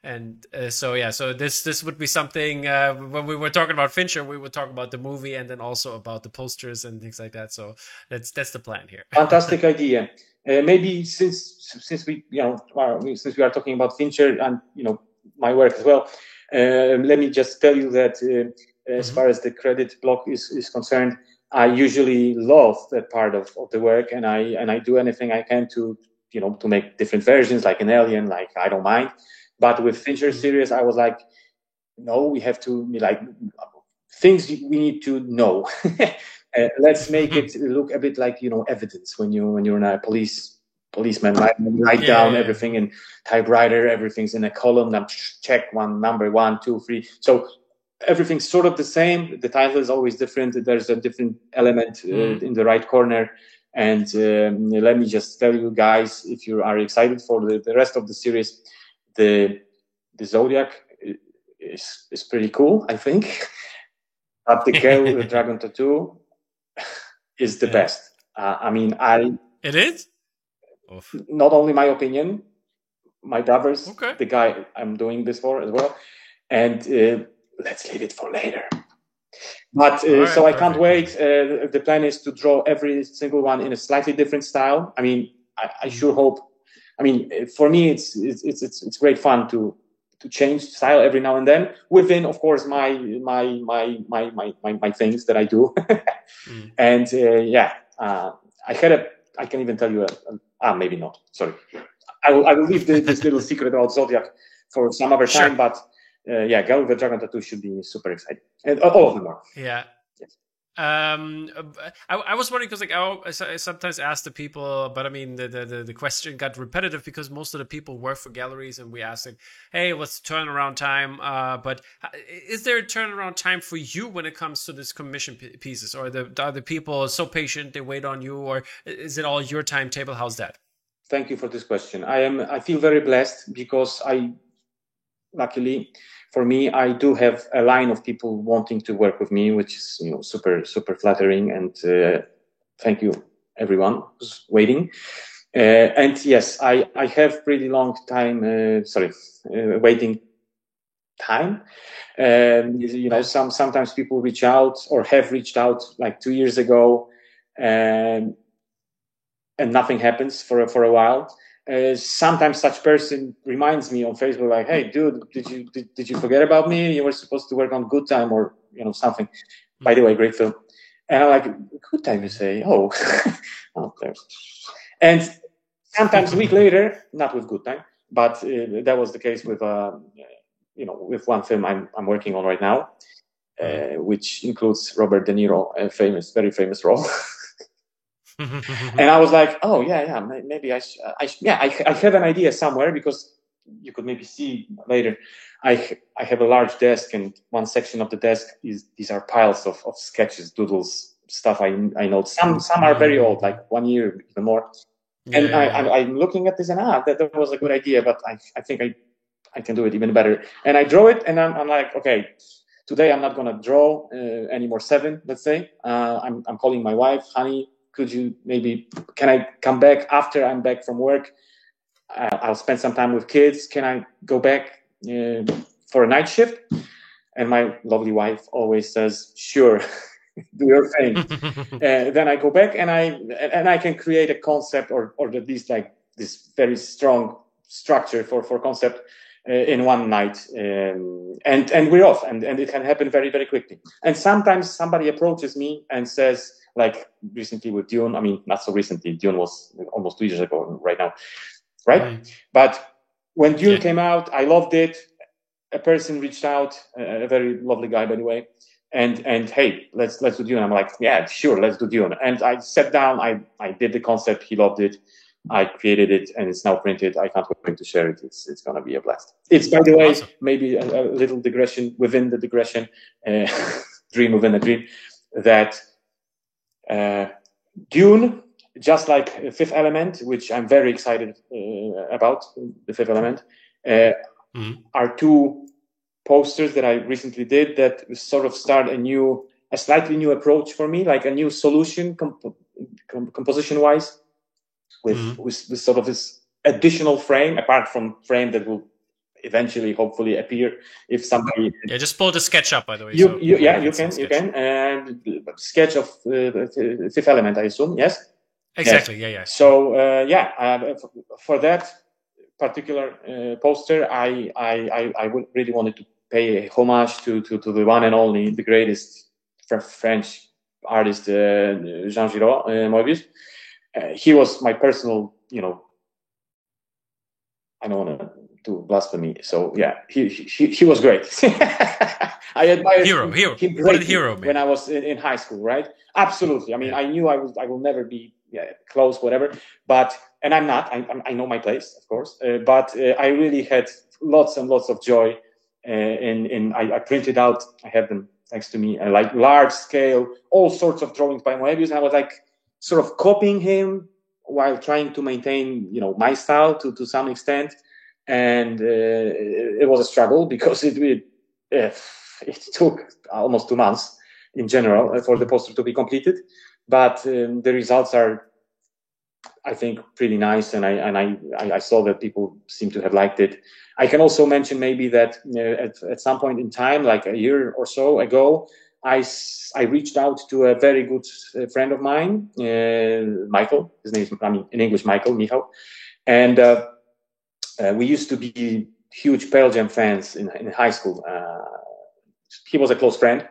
And so this would be something when we were talking about Fincher, we would talk about the movie and then also about the posters and things like that. So that's the plan here. Fantastic idea. Maybe since we are talking about Fincher and my work as well, let me just tell you that as far as the credit block is concerned, I usually love that part of the work, and I do anything I can to make different versions, like an Alien, like I don't mind. But with Fincher series, I was like, no, we have to things we need to know. Let's make it look a bit like evidence when you're in a policeman. Write down everything in typewriter. Everything's in a column. Now check number 1, 2, 3. So everything's sort of the same. The title is always different. There's a different element in the right corner. And let me just tell you guys, if you are excited for the rest of the series, the Zodiac is pretty cool, I think. But the girl with the dragon tattoo is the best. It is? Not only my opinion, my brother's, the guy I'm doing this for as well. And let's leave it for later. But so I can't wait. The plan is to draw every single one in a slightly different style. I mean, I sure hope. I mean, for me, it's great fun to change style every now and then within, of course, my things that I do. And I can even tell you maybe not. Sorry, I will leave this little secret about Zodiac for some other time. But Girl with the Dragon Tattoo should be super exciting, and all of them are. Yeah. Yes. I was wondering because I sometimes ask the people, but I mean the question got repetitive because most of the people work for galleries, and we ask them, hey, what's the turnaround time? But is there a turnaround time for you when it comes to this commission pieces, or are the people so patient they wait on you, or is it all your timetable? How's that? Thank you for this question. I feel very blessed because luckily for me, I do have a line of people wanting to work with me, which is super flattering. And thank you, everyone who's waiting. And yes, I have pretty long time. Waiting time. Sometimes people reach out or have reached out like 2 years ago, and nothing happens for a while. Sometimes such person reminds me on Facebook, like, "Hey, dude, did you forget about me? You were supposed to work on Good Time or something." By the way, great film. And I'm like, "Good Time, you say? Oh, oh, thanks." And sometimes a week later, not with Good Time, but that was the case with with one film I'm working on right now, which includes Robert De Niro, a very famous role. And I was like, oh yeah, maybe I have an idea somewhere, because you could maybe see later. I have a large desk, and one section of the desk these are piles of sketches, doodles, stuff I know. Some are very old, like 1 year, even more. And I'm looking at this, and that was a good idea, but I think I can do it even better. And I draw it, and I'm like, okay, today I'm not gonna draw anymore 7, let's say. I'm calling my wife, honey, can I come back after I'm back from work? I'll spend some time with kids. Can I go back for a night shift? And my lovely wife always says, sure, do your thing. Then I go back, and I can create a concept or at least like this very strong structure for concept in one night. And we're off, and it can happen very, very quickly. And sometimes somebody approaches me and says, like recently with Dune, I mean, not so recently, Dune was almost 2 years ago right now, right? But when Dune came out, I loved it. A person reached out, a very lovely guy, by the way, and hey, let's do Dune. I'm like, yeah, sure, let's do Dune. And I sat down, I did the concept, he loved it, I created it, and it's now printed. I can't wait to share it. It's going to be a blast. It's, by the way, maybe a little digression within the digression, dream within a dream, that Dune, just like Fifth Element, which I'm very excited about, the Fifth Element, are 2 posters that I recently did that sort of start a slightly new approach for me, like a new solution composition-wise, with sort of this additional frame, apart from frame that will eventually, hopefully, appear if somebody. Yeah, just pull the sketch up, by the way. You can. And sketch of Fifth Element, I assume. Yes. Exactly. Yes. Yeah. So for that particular poster, I would really wanted to pay homage to the one and only, the greatest French artist, Jean Giraud, Moebius. He was my personal, I don't want to do blasphemy. So yeah, he was great. I admired him greatly when I was in high school, right? Absolutely. I mean, I knew I will never be close, whatever. But, and I'm not. I know my place, of course. But I really had lots and lots of joy. I printed out. I have them next to me, like large scale, all sorts of drawings by Moebius. And I was like sort of copying him while trying to maintain, my style to some extent. And it was a struggle because it took almost 2 months in general for the poster to be completed. But the results are, I think, pretty nice, and I saw that people seem to have liked it. I can also mention maybe that at some point in time, like a year or so ago, I reached out to a very good friend of mine, Michael. His name is, in English, Michał. And we used to be huge Pearl Jam fans in high school. He was a close friend.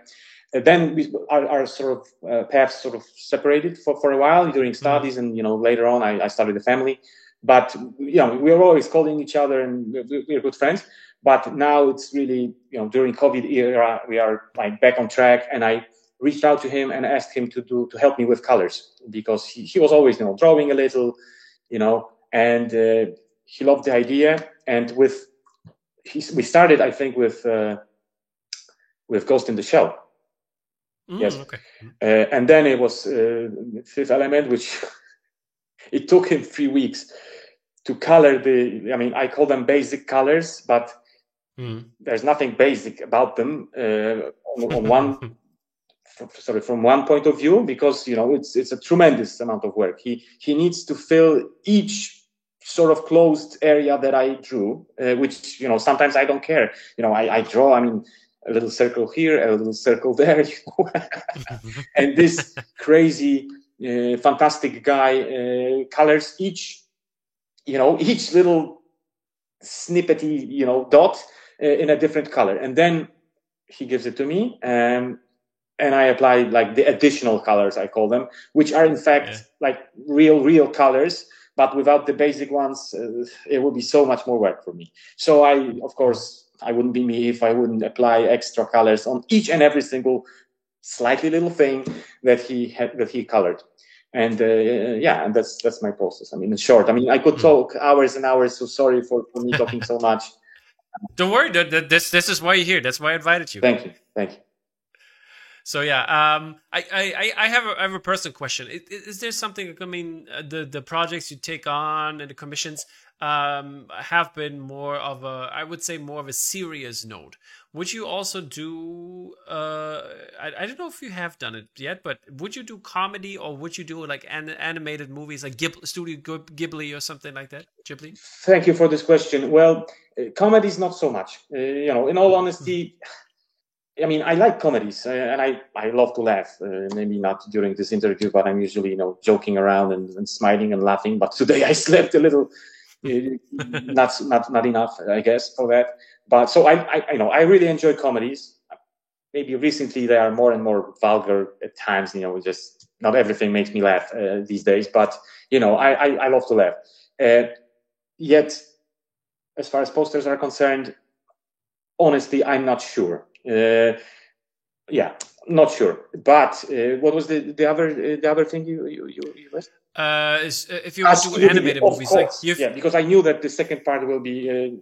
Then our sort of paths sort of separated for a while during studies, and later on I started a family. But we were always calling each other, and we're good friends. But now it's really during COVID era we are like back on track, and I reached out to him and asked him to help me with colors, because he was always drawing a little, and he loved the idea. And we started, I think, with Ghost in the Shell. Yes. Okay. And then it was Fifth Element, which it took him 3 weeks to color I call them basic colors, but there's nothing basic about them on one, from one point of view, because it's a tremendous amount of work. He needs to fill each sort of closed area that I drew, which sometimes I don't care. I draw. A little circle here, a little circle there, and this crazy, fantastic guy colors each little snippety, dot in a different color, and then he gives it to me, and I apply like the additional colors, I call them, which are in fact like real colors, but without the basic ones, it would be so much more work for me. So I wouldn't be me if I wouldn't apply extra colors on each and every single slightly little thing that he colored. And and that's my process. In short, I could talk hours and hours, so sorry for me talking so much. Don't worry, this is why you're here. That's why I invited you. Thank you. So I have a personal question. Is there something? The projects you take on and the commissions have been more of a serious note. Would you also do? I don't know if you have done it yet, but would you do comedy, or would you do like animated movies, like Studio Ghibli or something like that? Ghibli. Thank you for this question. Well, comedy is not so much. In all honesty. I like comedies, and I love to laugh. Maybe not during this interview, but I'm usually, joking around and smiling and laughing. But today I slept a little, not enough, I guess, for that. But so I really enjoy comedies. Maybe recently they are more and more vulgar at times. Just not everything makes me laugh these days. But I love to laugh. Yet, as far as posters are concerned, honestly, I'm not sure. Not sure. But what was the other thing you asked? If you want to do animated movies, because I knew that the second part will be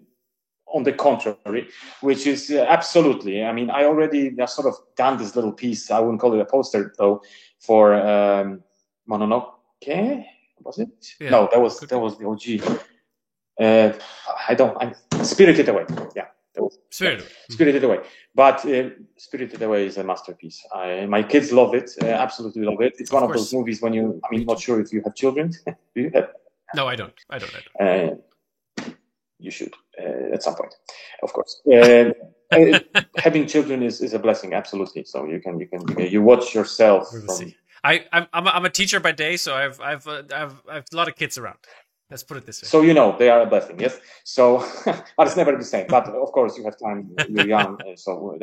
on the contrary, which is absolutely. I already sort of done this little piece. I wouldn't call it a poster though, for Mononoke. Was it? Yeah, no, that was the OG. Spirited Away. Yeah. Spirited Away. But Spirited Away is a masterpiece. My kids love it, absolutely love it. It's one of those movies when not sure if you have children. Do you have? No, I don't. You should at some point, of course. Having children is a blessing, absolutely. So you watch yourself. I'm a teacher by day, so I've a lot of kids around. Let's put it this way. So they are a blessing, yes. So, but it's never the same. But of course, you have time. You're young. So,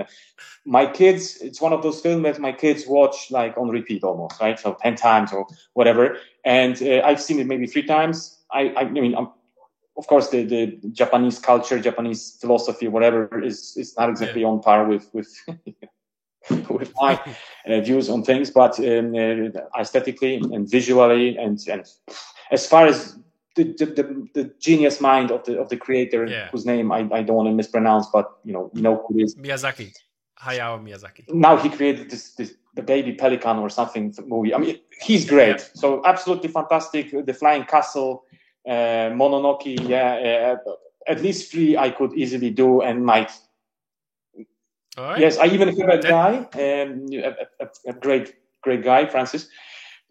my kids, it's one of those films that my kids watch like on repeat almost, right? So 10 times or whatever. And I've seen it maybe 3 times. Of course, the Japanese culture, Japanese philosophy, whatever, is not exactly on par with with my views on things, but aesthetically and visually, and as far as the genius mind of the creator, whose name I don't want to mispronounce, but you know who it is. Miyazaki, Hayao Miyazaki. Now he created the Baby Pelican or something movie. He's great. Yeah. So absolutely fantastic. The Flying Castle, Mononoke. At least 3 I could easily do and might. All right. Yes, I even have a guy, a great guy, Francis.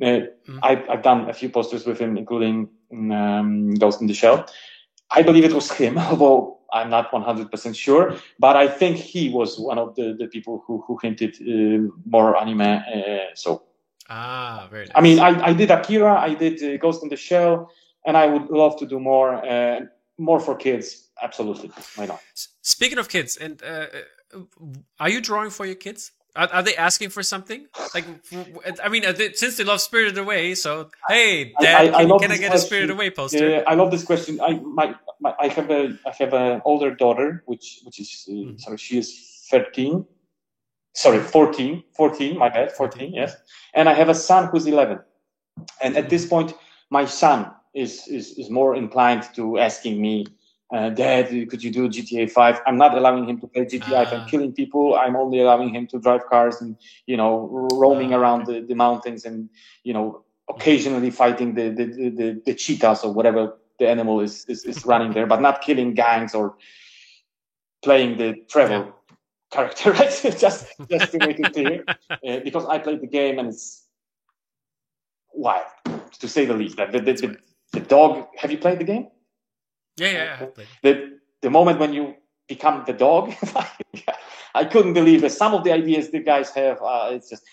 I've done a few posters with him, including Ghost in the Shell. I believe it was him, although I'm not 100% sure. But I think he was one of the people who hinted more anime. Very nice. I mean, I did Akira, I did Ghost in the Shell, and I would love to do more for kids. Absolutely, why not? Speaking of kids, and are you drawing for your kids? Are they asking for something? Like, I mean, since they love Spirited Away, so hey, Dad, can I get a Spirited Away poster? I love this question. I have an older daughter, which is sorry, she is 13. Sorry, 14. 14. My bad. 14. Yes, and I have a son who's 11. And at this point, my son is more inclined to asking me, Dad, could you do GTA 5? I'm not allowing him to play GTA 5 and killing people. I'm only allowing him to drive cars and, roaming around the mountains and, occasionally fighting the cheetahs or whatever the animal is running there, but not killing gangs or playing the Trevor character, right? just to make it clear. Because I played the game and it's wild, to say the least. The dog, have you played the game? Yeah, I played. The moment when you become the dog, I couldn't believe it. Some of the ideas the guys have, it's just...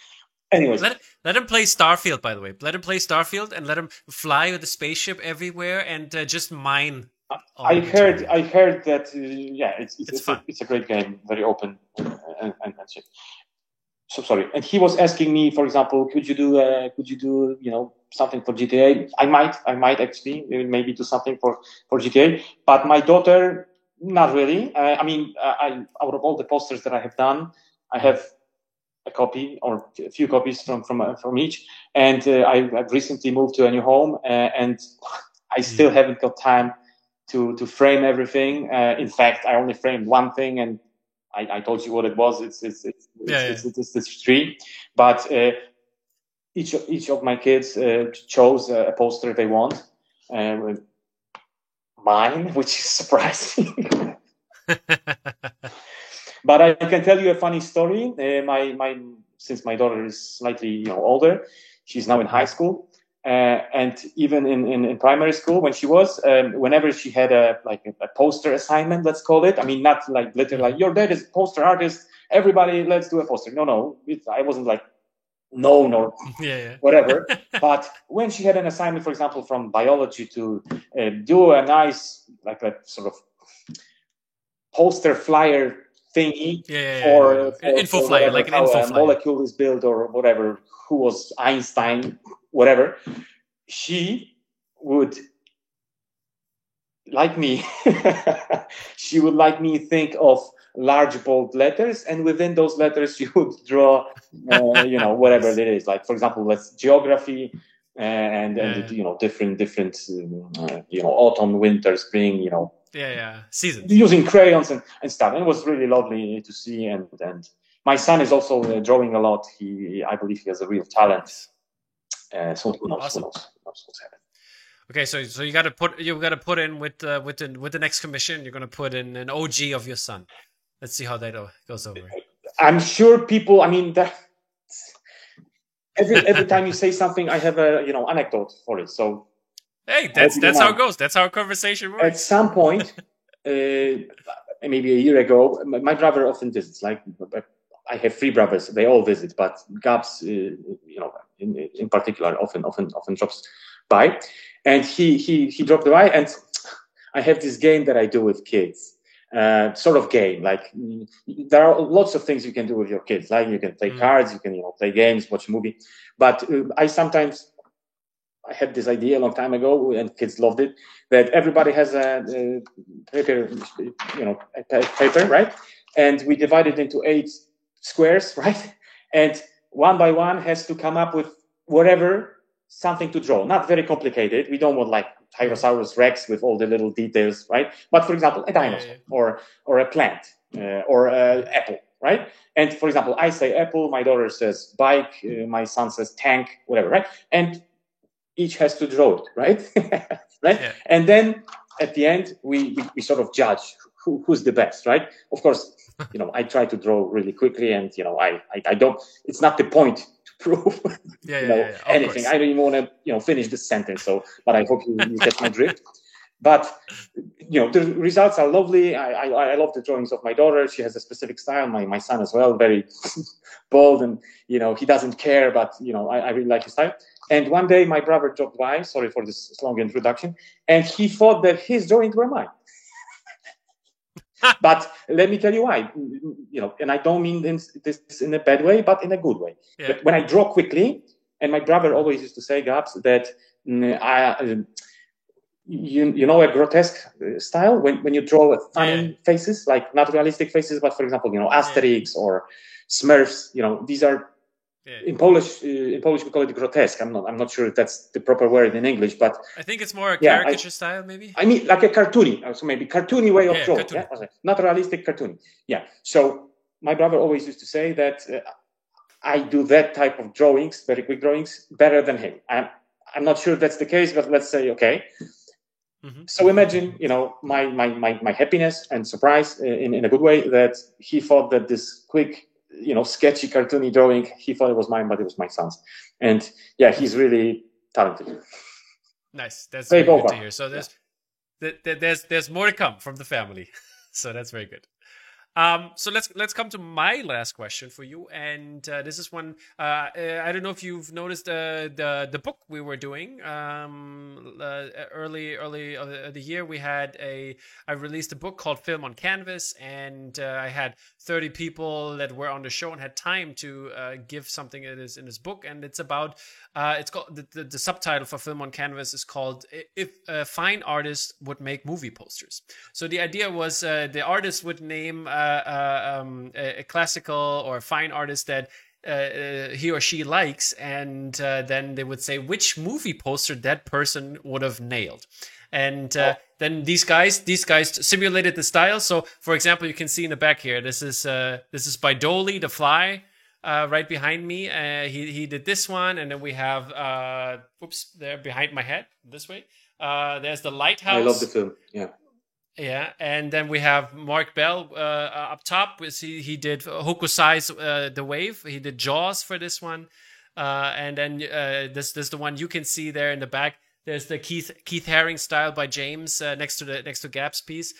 Anyways. Let him play Starfield, by the way. Let him play Starfield and let him fly with a spaceship everywhere and just mine. I heard that, it's a great game, very open and shit. So sorry. And he was asking me, for example, could you do something for GTA? I might actually maybe do something for GTA. But my daughter, not really. I mean, out of all the posters that I have done, I have a copy or a few copies from each. And I've recently moved to a new home, and I still haven't got time to frame everything. In fact, I only framed one thing, and I told you what it was. It's this tree, but each of my kids chose a poster they want. Mine, which is surprising. But I can tell you a funny story. Since my daughter is slightly older, she's now in high school. And even in primary school, when she was, whenever she had a poster assignment, let's call it. I mean, not like literally like your dad is a poster artist. Everybody, let's do a poster. No, I wasn't like known or whatever. But when she had an assignment, for example, from biology to do a nice like a sort of poster flyer thingy for info flyer, like an info flyer. Molecule is built or whatever. Who was Einstein? Whatever, she would like me. She would like me think of large bold letters, and within those letters, she would draw, whatever it is. Like, for example, let's geography and different, autumn, winter, spring, seasons. Using crayons and stuff. And it was really lovely to see. And my son is also drawing a lot. I believe he has a real talent. So who knows what's happening. Okay, so you got to put in with the next commission. You're going to put in an OG of your son. Let's see how that goes over. I'm sure people. I mean, every time you say something, I have a anecdote for it. So hey, that's how it goes. That's how a conversation works. At some point, maybe a year ago, my brother often visits. Like I have 3 brothers; they all visit, but Gabs, in particular, often drops by, and he dropped by, and I have this game that I do with kids, sort of game. Like there are lots of things you can do with your kids. Like you can play cards, you can play games, watch a movie. But I had this idea a long time ago, and kids loved it. That everybody has a paper, paper, right? And we divide it into 8 squares, right? And one by one has to come up with something to draw. Not very complicated. We don't want like Tyrannosaurus Rex with all the little details, right? But for example, a dinosaur or a plant or an apple, right? And for example, I say apple, my daughter says bike, my son says tank, whatever, right? And each has to draw it, right? Right? Yeah. And then at the end, we sort of judge who's the best, right? Of course, I try to draw really quickly, and I don't. It's not the point to prove anything. I don't even want to finish this sentence. So, but I hope you get my drift. But the results are lovely. I love the drawings of my daughter. She has a specific style. My son as well, very bold, and he doesn't care. But I really like his style. And one day my brother dropped by. Sorry for this long introduction. And he thought that his drawings were mine. But let me tell you why. And I don't mean this in a bad way, but in a good way. Yeah. When I draw quickly, and my brother always used to say, Gabs, that a grotesque style when you draw funny faces, like naturalistic faces, but for example, Asterix or Smurfs, these are in Polish we call it grotesque. I'm not sure if that's the proper word in English, but I think it's more a caricature style, maybe. I mean, like a cartoony, so maybe cartoony way of drawing. Yeah? Naturalistic cartoony. Yeah. So my brother always used to say that I do that type of drawings, very quick drawings, better than him. I'm not sure if that's the case, but let's say okay. Mm-hmm. So imagine, my happiness and surprise in a good way that he thought that this quick, sketchy, cartoony drawing, he thought it was mine, but it was my son's. And he's really talented. Nice. That's very good to hear. So there's more to come from the family. So that's very good. So let's come to my last question for you, and this is one. I don't know if you've noticed the book we were doing early the year. I released a book called Film on Canvas, and I had 30 people that were on the show and had time to give something in this book, and it's about. It's called the subtitle for Film on Canvas is called "If a Fine Artist Would Make Movie Posters." So the idea was the artist would name a classical or a fine artist that he or she likes, and then they would say which movie poster that person would have nailed. And then these guys simulated the style. So, for example, you can see in the back here. This is by Dolly, The Fly. Right behind me, he did this one, and then we have there behind my head this way. There's The Lighthouse. I love the film. Yeah, and then we have Mark Bell up top. He did Hokusai's The Wave. He did Jaws for this one, and then this is the one you can see there in the back. There's the Keith Haring style by James next to Gab's piece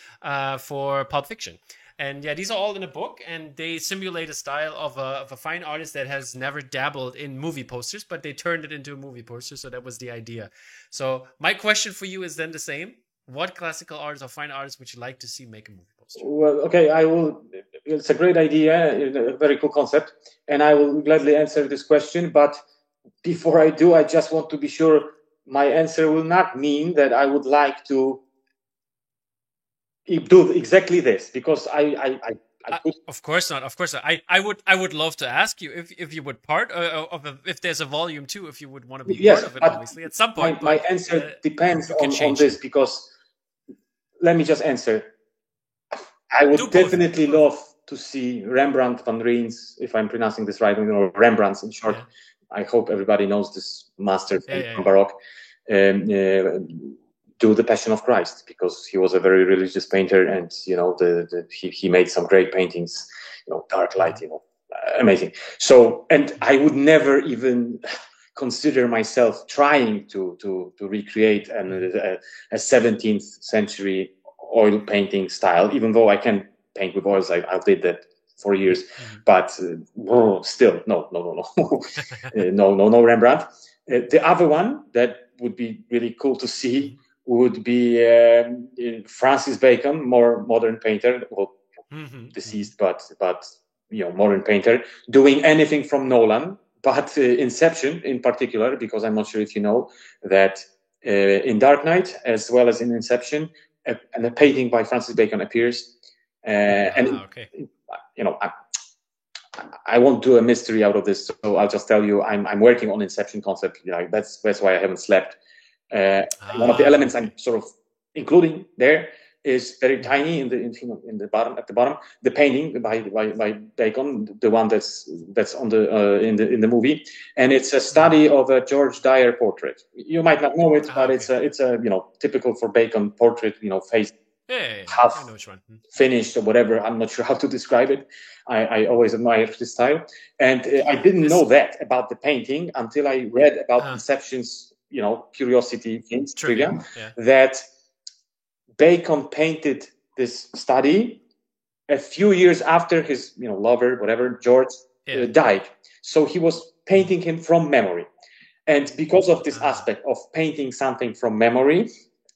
for Pulp Fiction. And these are all in a book, and they simulate a style of a fine artist that has never dabbled in movie posters, but they turned it into a movie poster. So that was the idea. So my question for you is then the same. What classical artist or fine artist would you like to see make a movie poster? Well, okay, I will. It's a great idea, a very cool concept, and I will gladly answer this question. But before I do, I just want to be sure my answer will not mean that I would like to do exactly this, because I could. Of course not. I would love to ask you if you would part of if there's a volume 2, if you would want to be part of it. Obviously, at some point. My answer depends on this, because let me just answer. I would definitely love to see Rembrandt van Rijn, if I'm pronouncing this right, or Rembrandt in short. Yeah. I hope everybody knows this master from Baroque. Do the Passion of Christ, because he was a very religious painter, and he made some great paintings, dark light, amazing. So, and I would never even consider myself trying to recreate a 17th century oil painting style, even though I can paint with oils. I did that for years, but still, no, no Rembrandt. The other one that would be really cool to see would be Francis Bacon, more modern painter, deceased, but modern painter, doing anything from Nolan, but Inception in particular, because I'm not sure if you know that in Dark Knight as well as in Inception, a painting by Francis Bacon appears, I won't do a mystery out of this, so I'll just tell you I'm working on Inception concept. That's why I haven't slept. One of the elements I'm sort of including there is very tiny in the bottom, at the bottom, the painting by Bacon, the one that's on the in the movie, and it's a study of a George Dyer portrait. You might not know it, but it's a typical for Bacon portrait, face half finished or whatever. I'm not sure how to describe it. I always admired this style, and I didn't know that about the painting until I read about Inception's curiosity things, trivia, that Bacon painted this study a few years after his lover, whatever, George, died. So he was painting him from memory. And because of this aspect of painting something from memory,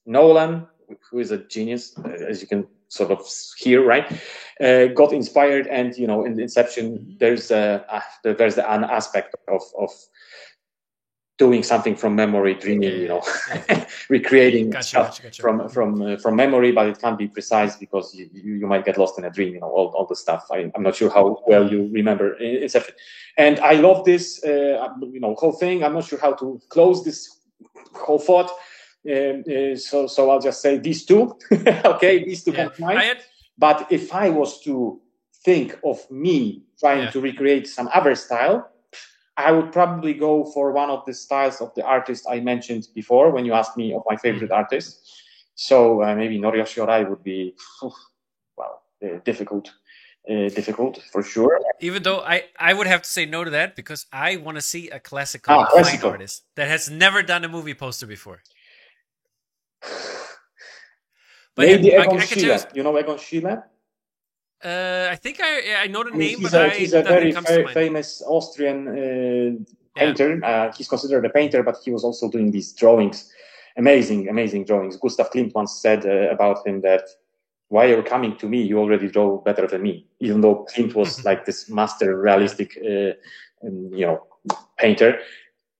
Nolan, who is a genius, as you can sort of hear, right, got inspired. And in Inception, there's an aspect of doing something from memory, dreaming, recreating stuff from memory, but it can't be precise because you might get lost in a dream. All the stuff. I'm not sure how well you remember Inception, and I love this whole thing. I'm not sure how to close this whole thought. So I'll just say these two. Okay, these two come to mind. But if I was to think of me trying to recreate some other style, I would probably go for one of the styles of the artist I mentioned before when you asked me of my favorite artists. So maybe Noriyoshi Orai would be, difficult for sure. Even though I would have to say no to that because I want to see a classical fine artist that has never done a movie poster before. But maybe Egon Schiele. You know Egon Schiele? I think I know the name, he's a very famous Austrian painter. He's considered a painter, but he was also doing these drawings, amazing drawings. Gustav Klimt once said about him that, "Why are you coming to me? You already draw better than me." Even though Klimt was like this master realistic, painter,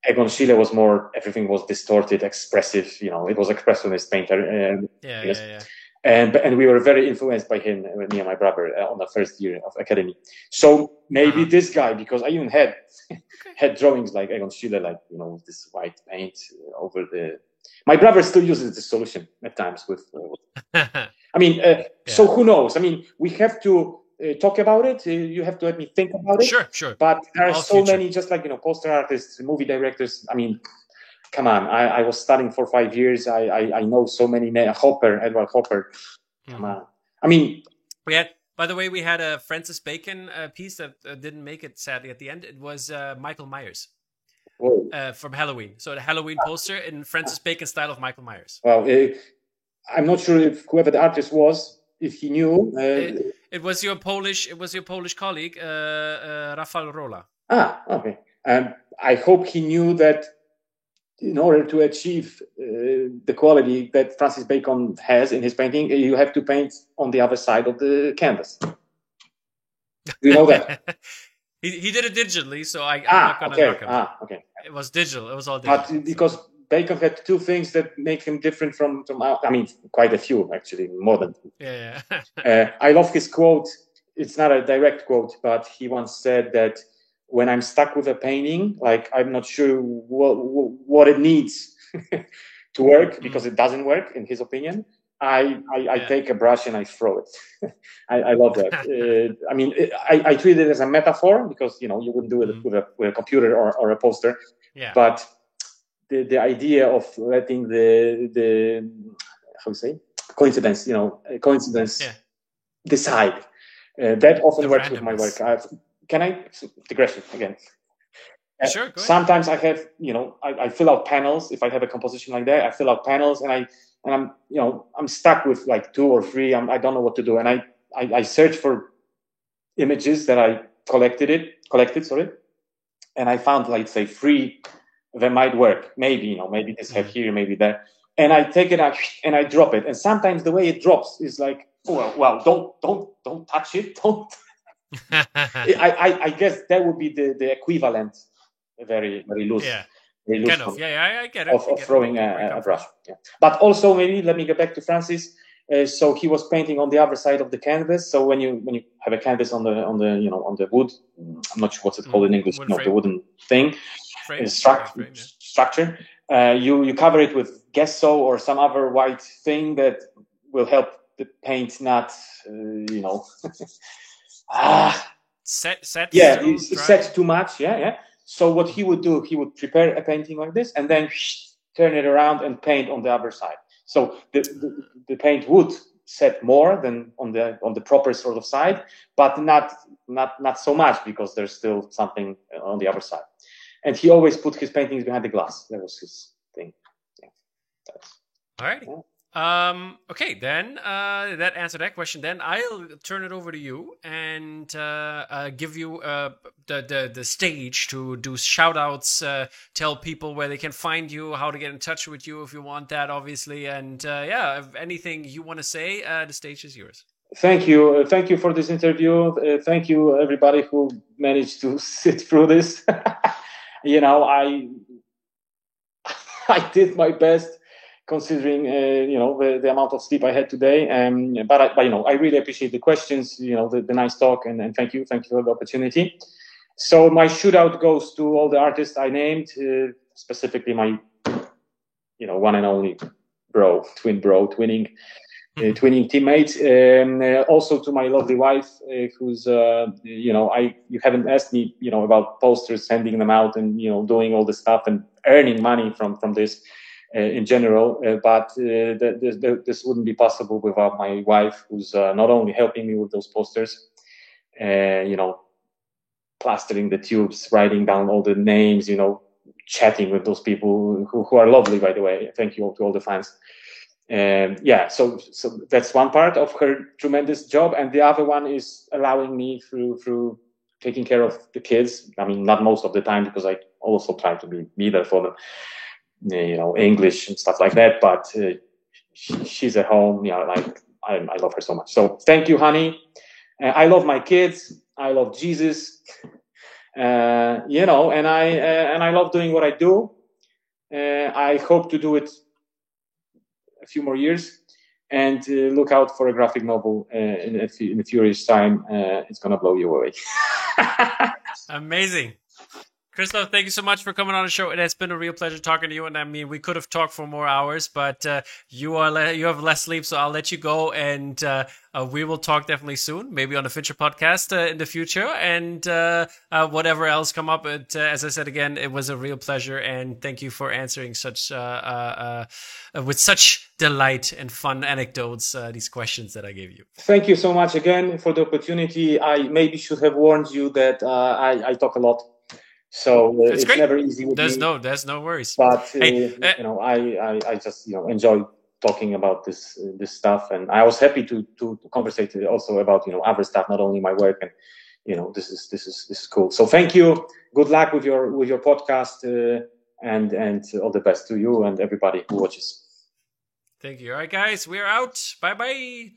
Egon Schiele was more. Everything was distorted, expressive. It was expressionist painter. And we were very influenced by him, me and my brother, on the first year of academy. So maybe this guy, because I even had drawings like Egon Schiele, like this white paint over the. My brother still uses this solution at times with. So who knows? We have to talk about it. You have to let me think about it. Sure. But there are so many, just like poster artists, movie directors. Come on, I was studying for 5 years. I know so many names. Edward Hopper. Come on. By the way, we had a Francis Bacon piece that didn't make it, sadly, at the end. It was Michael Myers from Halloween. So the Halloween poster in Francis Bacon style of Michael Myers. Well, I'm not sure if whoever the artist was, if he knew. It was your Polish colleague, Rafał Rola. Okay. I hope he knew that. In order to achieve the quality that Francis Bacon has in his painting, you have to paint on the other side of the canvas. You know that? he did it digitally, so I'm not going to knock him. Okay. It was digital. It was all digital. But because Bacon had two things that make him different from quite a few, actually, more than two. Yeah. I love his quote. It's not a direct quote, but he once said that when I'm stuck with a painting, like I'm not sure what it needs to work because it doesn't work, in his opinion, I take a brush and I throw it. I love that. I treat it as a metaphor because you wouldn't do it with a computer or a poster. Yeah. But the idea of letting the how to say coincidence decide that often works with my work. Can I digression again? Sure. Go sometimes I have, I fill out panels. If I have a composition like that, I fill out panels, and I'm stuck with like 2 or 3. I don't know what to do, and I search for images that I collected, and I found, like, say 3 that might work. Maybe maybe this head here, maybe there, and I take it out and I drop it. And sometimes the way it drops is like, well, don't touch it, don't. I guess that would be the equivalent, very very loose. Very loose I get it. Of throwing a brush. Yeah. But also, maybe let me get back to Francis. So he was painting on the other side of the canvas. So when you have a canvas on the wood, I'm not sure what's it called in English. The wooden thing, structure. You cover it with gesso or some other white thing that will help the paint not set too much. So what he would do, he would prepare a painting like this and then turn it around and paint on the other side. So the paint would set more than on the proper sort of side, but not so much because there's still something on the other side. And he always put his paintings behind the glass. That was his thing. All right. Okay, then that answered that question. Then I'll turn it over to you and give you the stage to do shout outs, tell people where they can find you, how to get in touch with you if you want that, obviously. And yeah, if anything you want to say, the stage is yours. Thank you. Thank you for this interview. Thank you, everybody who managed to sit through this. You know, I did my best, considering you know, the amount of sleep I had today. But you know, I really appreciate the questions. You know, the nice talk, and thank you for the opportunity. So my shootout goes to all the artists I named, specifically my, you know, one and only twinning teammates. Also to my lovely wife, who's you know, you haven't asked me, you know, about posters, sending them out, and you know, doing all the stuff and earning money from this in general. But this wouldn't be possible without my wife, who's not only helping me with those posters, you know, plastering the tubes, writing down all the names, you know, chatting with those people who are lovely, by the way. Thank you to all the fans. Yeah, so that's one part of her tremendous job, and the other one is allowing me through taking care of the kids. I mean, not most of the time, because I also try to be there for them, you know, English and stuff like that. But she's at home. You know, like I love her so much. So thank you, honey. I love my kids. I love Jesus. You know, and I love doing what I do. I hope to do it a few more years, and look out for a graphic novel in a few years' time. It's gonna blow you away. Amazing. Krzysztof, thank you so much for coming on the show. It has been a real pleasure talking to you. And I mean, we could have talked for more hours, but you have less sleep, so I'll let you go. And we will talk definitely soon, maybe on the Fincher podcast in the future, and whatever else come up. As I said again, it was a real pleasure, and thank you for answering such with such delight and fun anecdotes these questions that I gave you. Thank you so much again for the opportunity. I maybe should have warned you that I talk a lot. So it's great. Never easy with me. There's no worries. But hey, you know, I just, you know, enjoy talking about this stuff, and I was happy to conversate also about, you know, other stuff, not only my work, and you know, this is cool. So thank you. Good luck with your podcast, and all the best to you and everybody who watches. Thank you. All right, guys, we're out. Bye bye.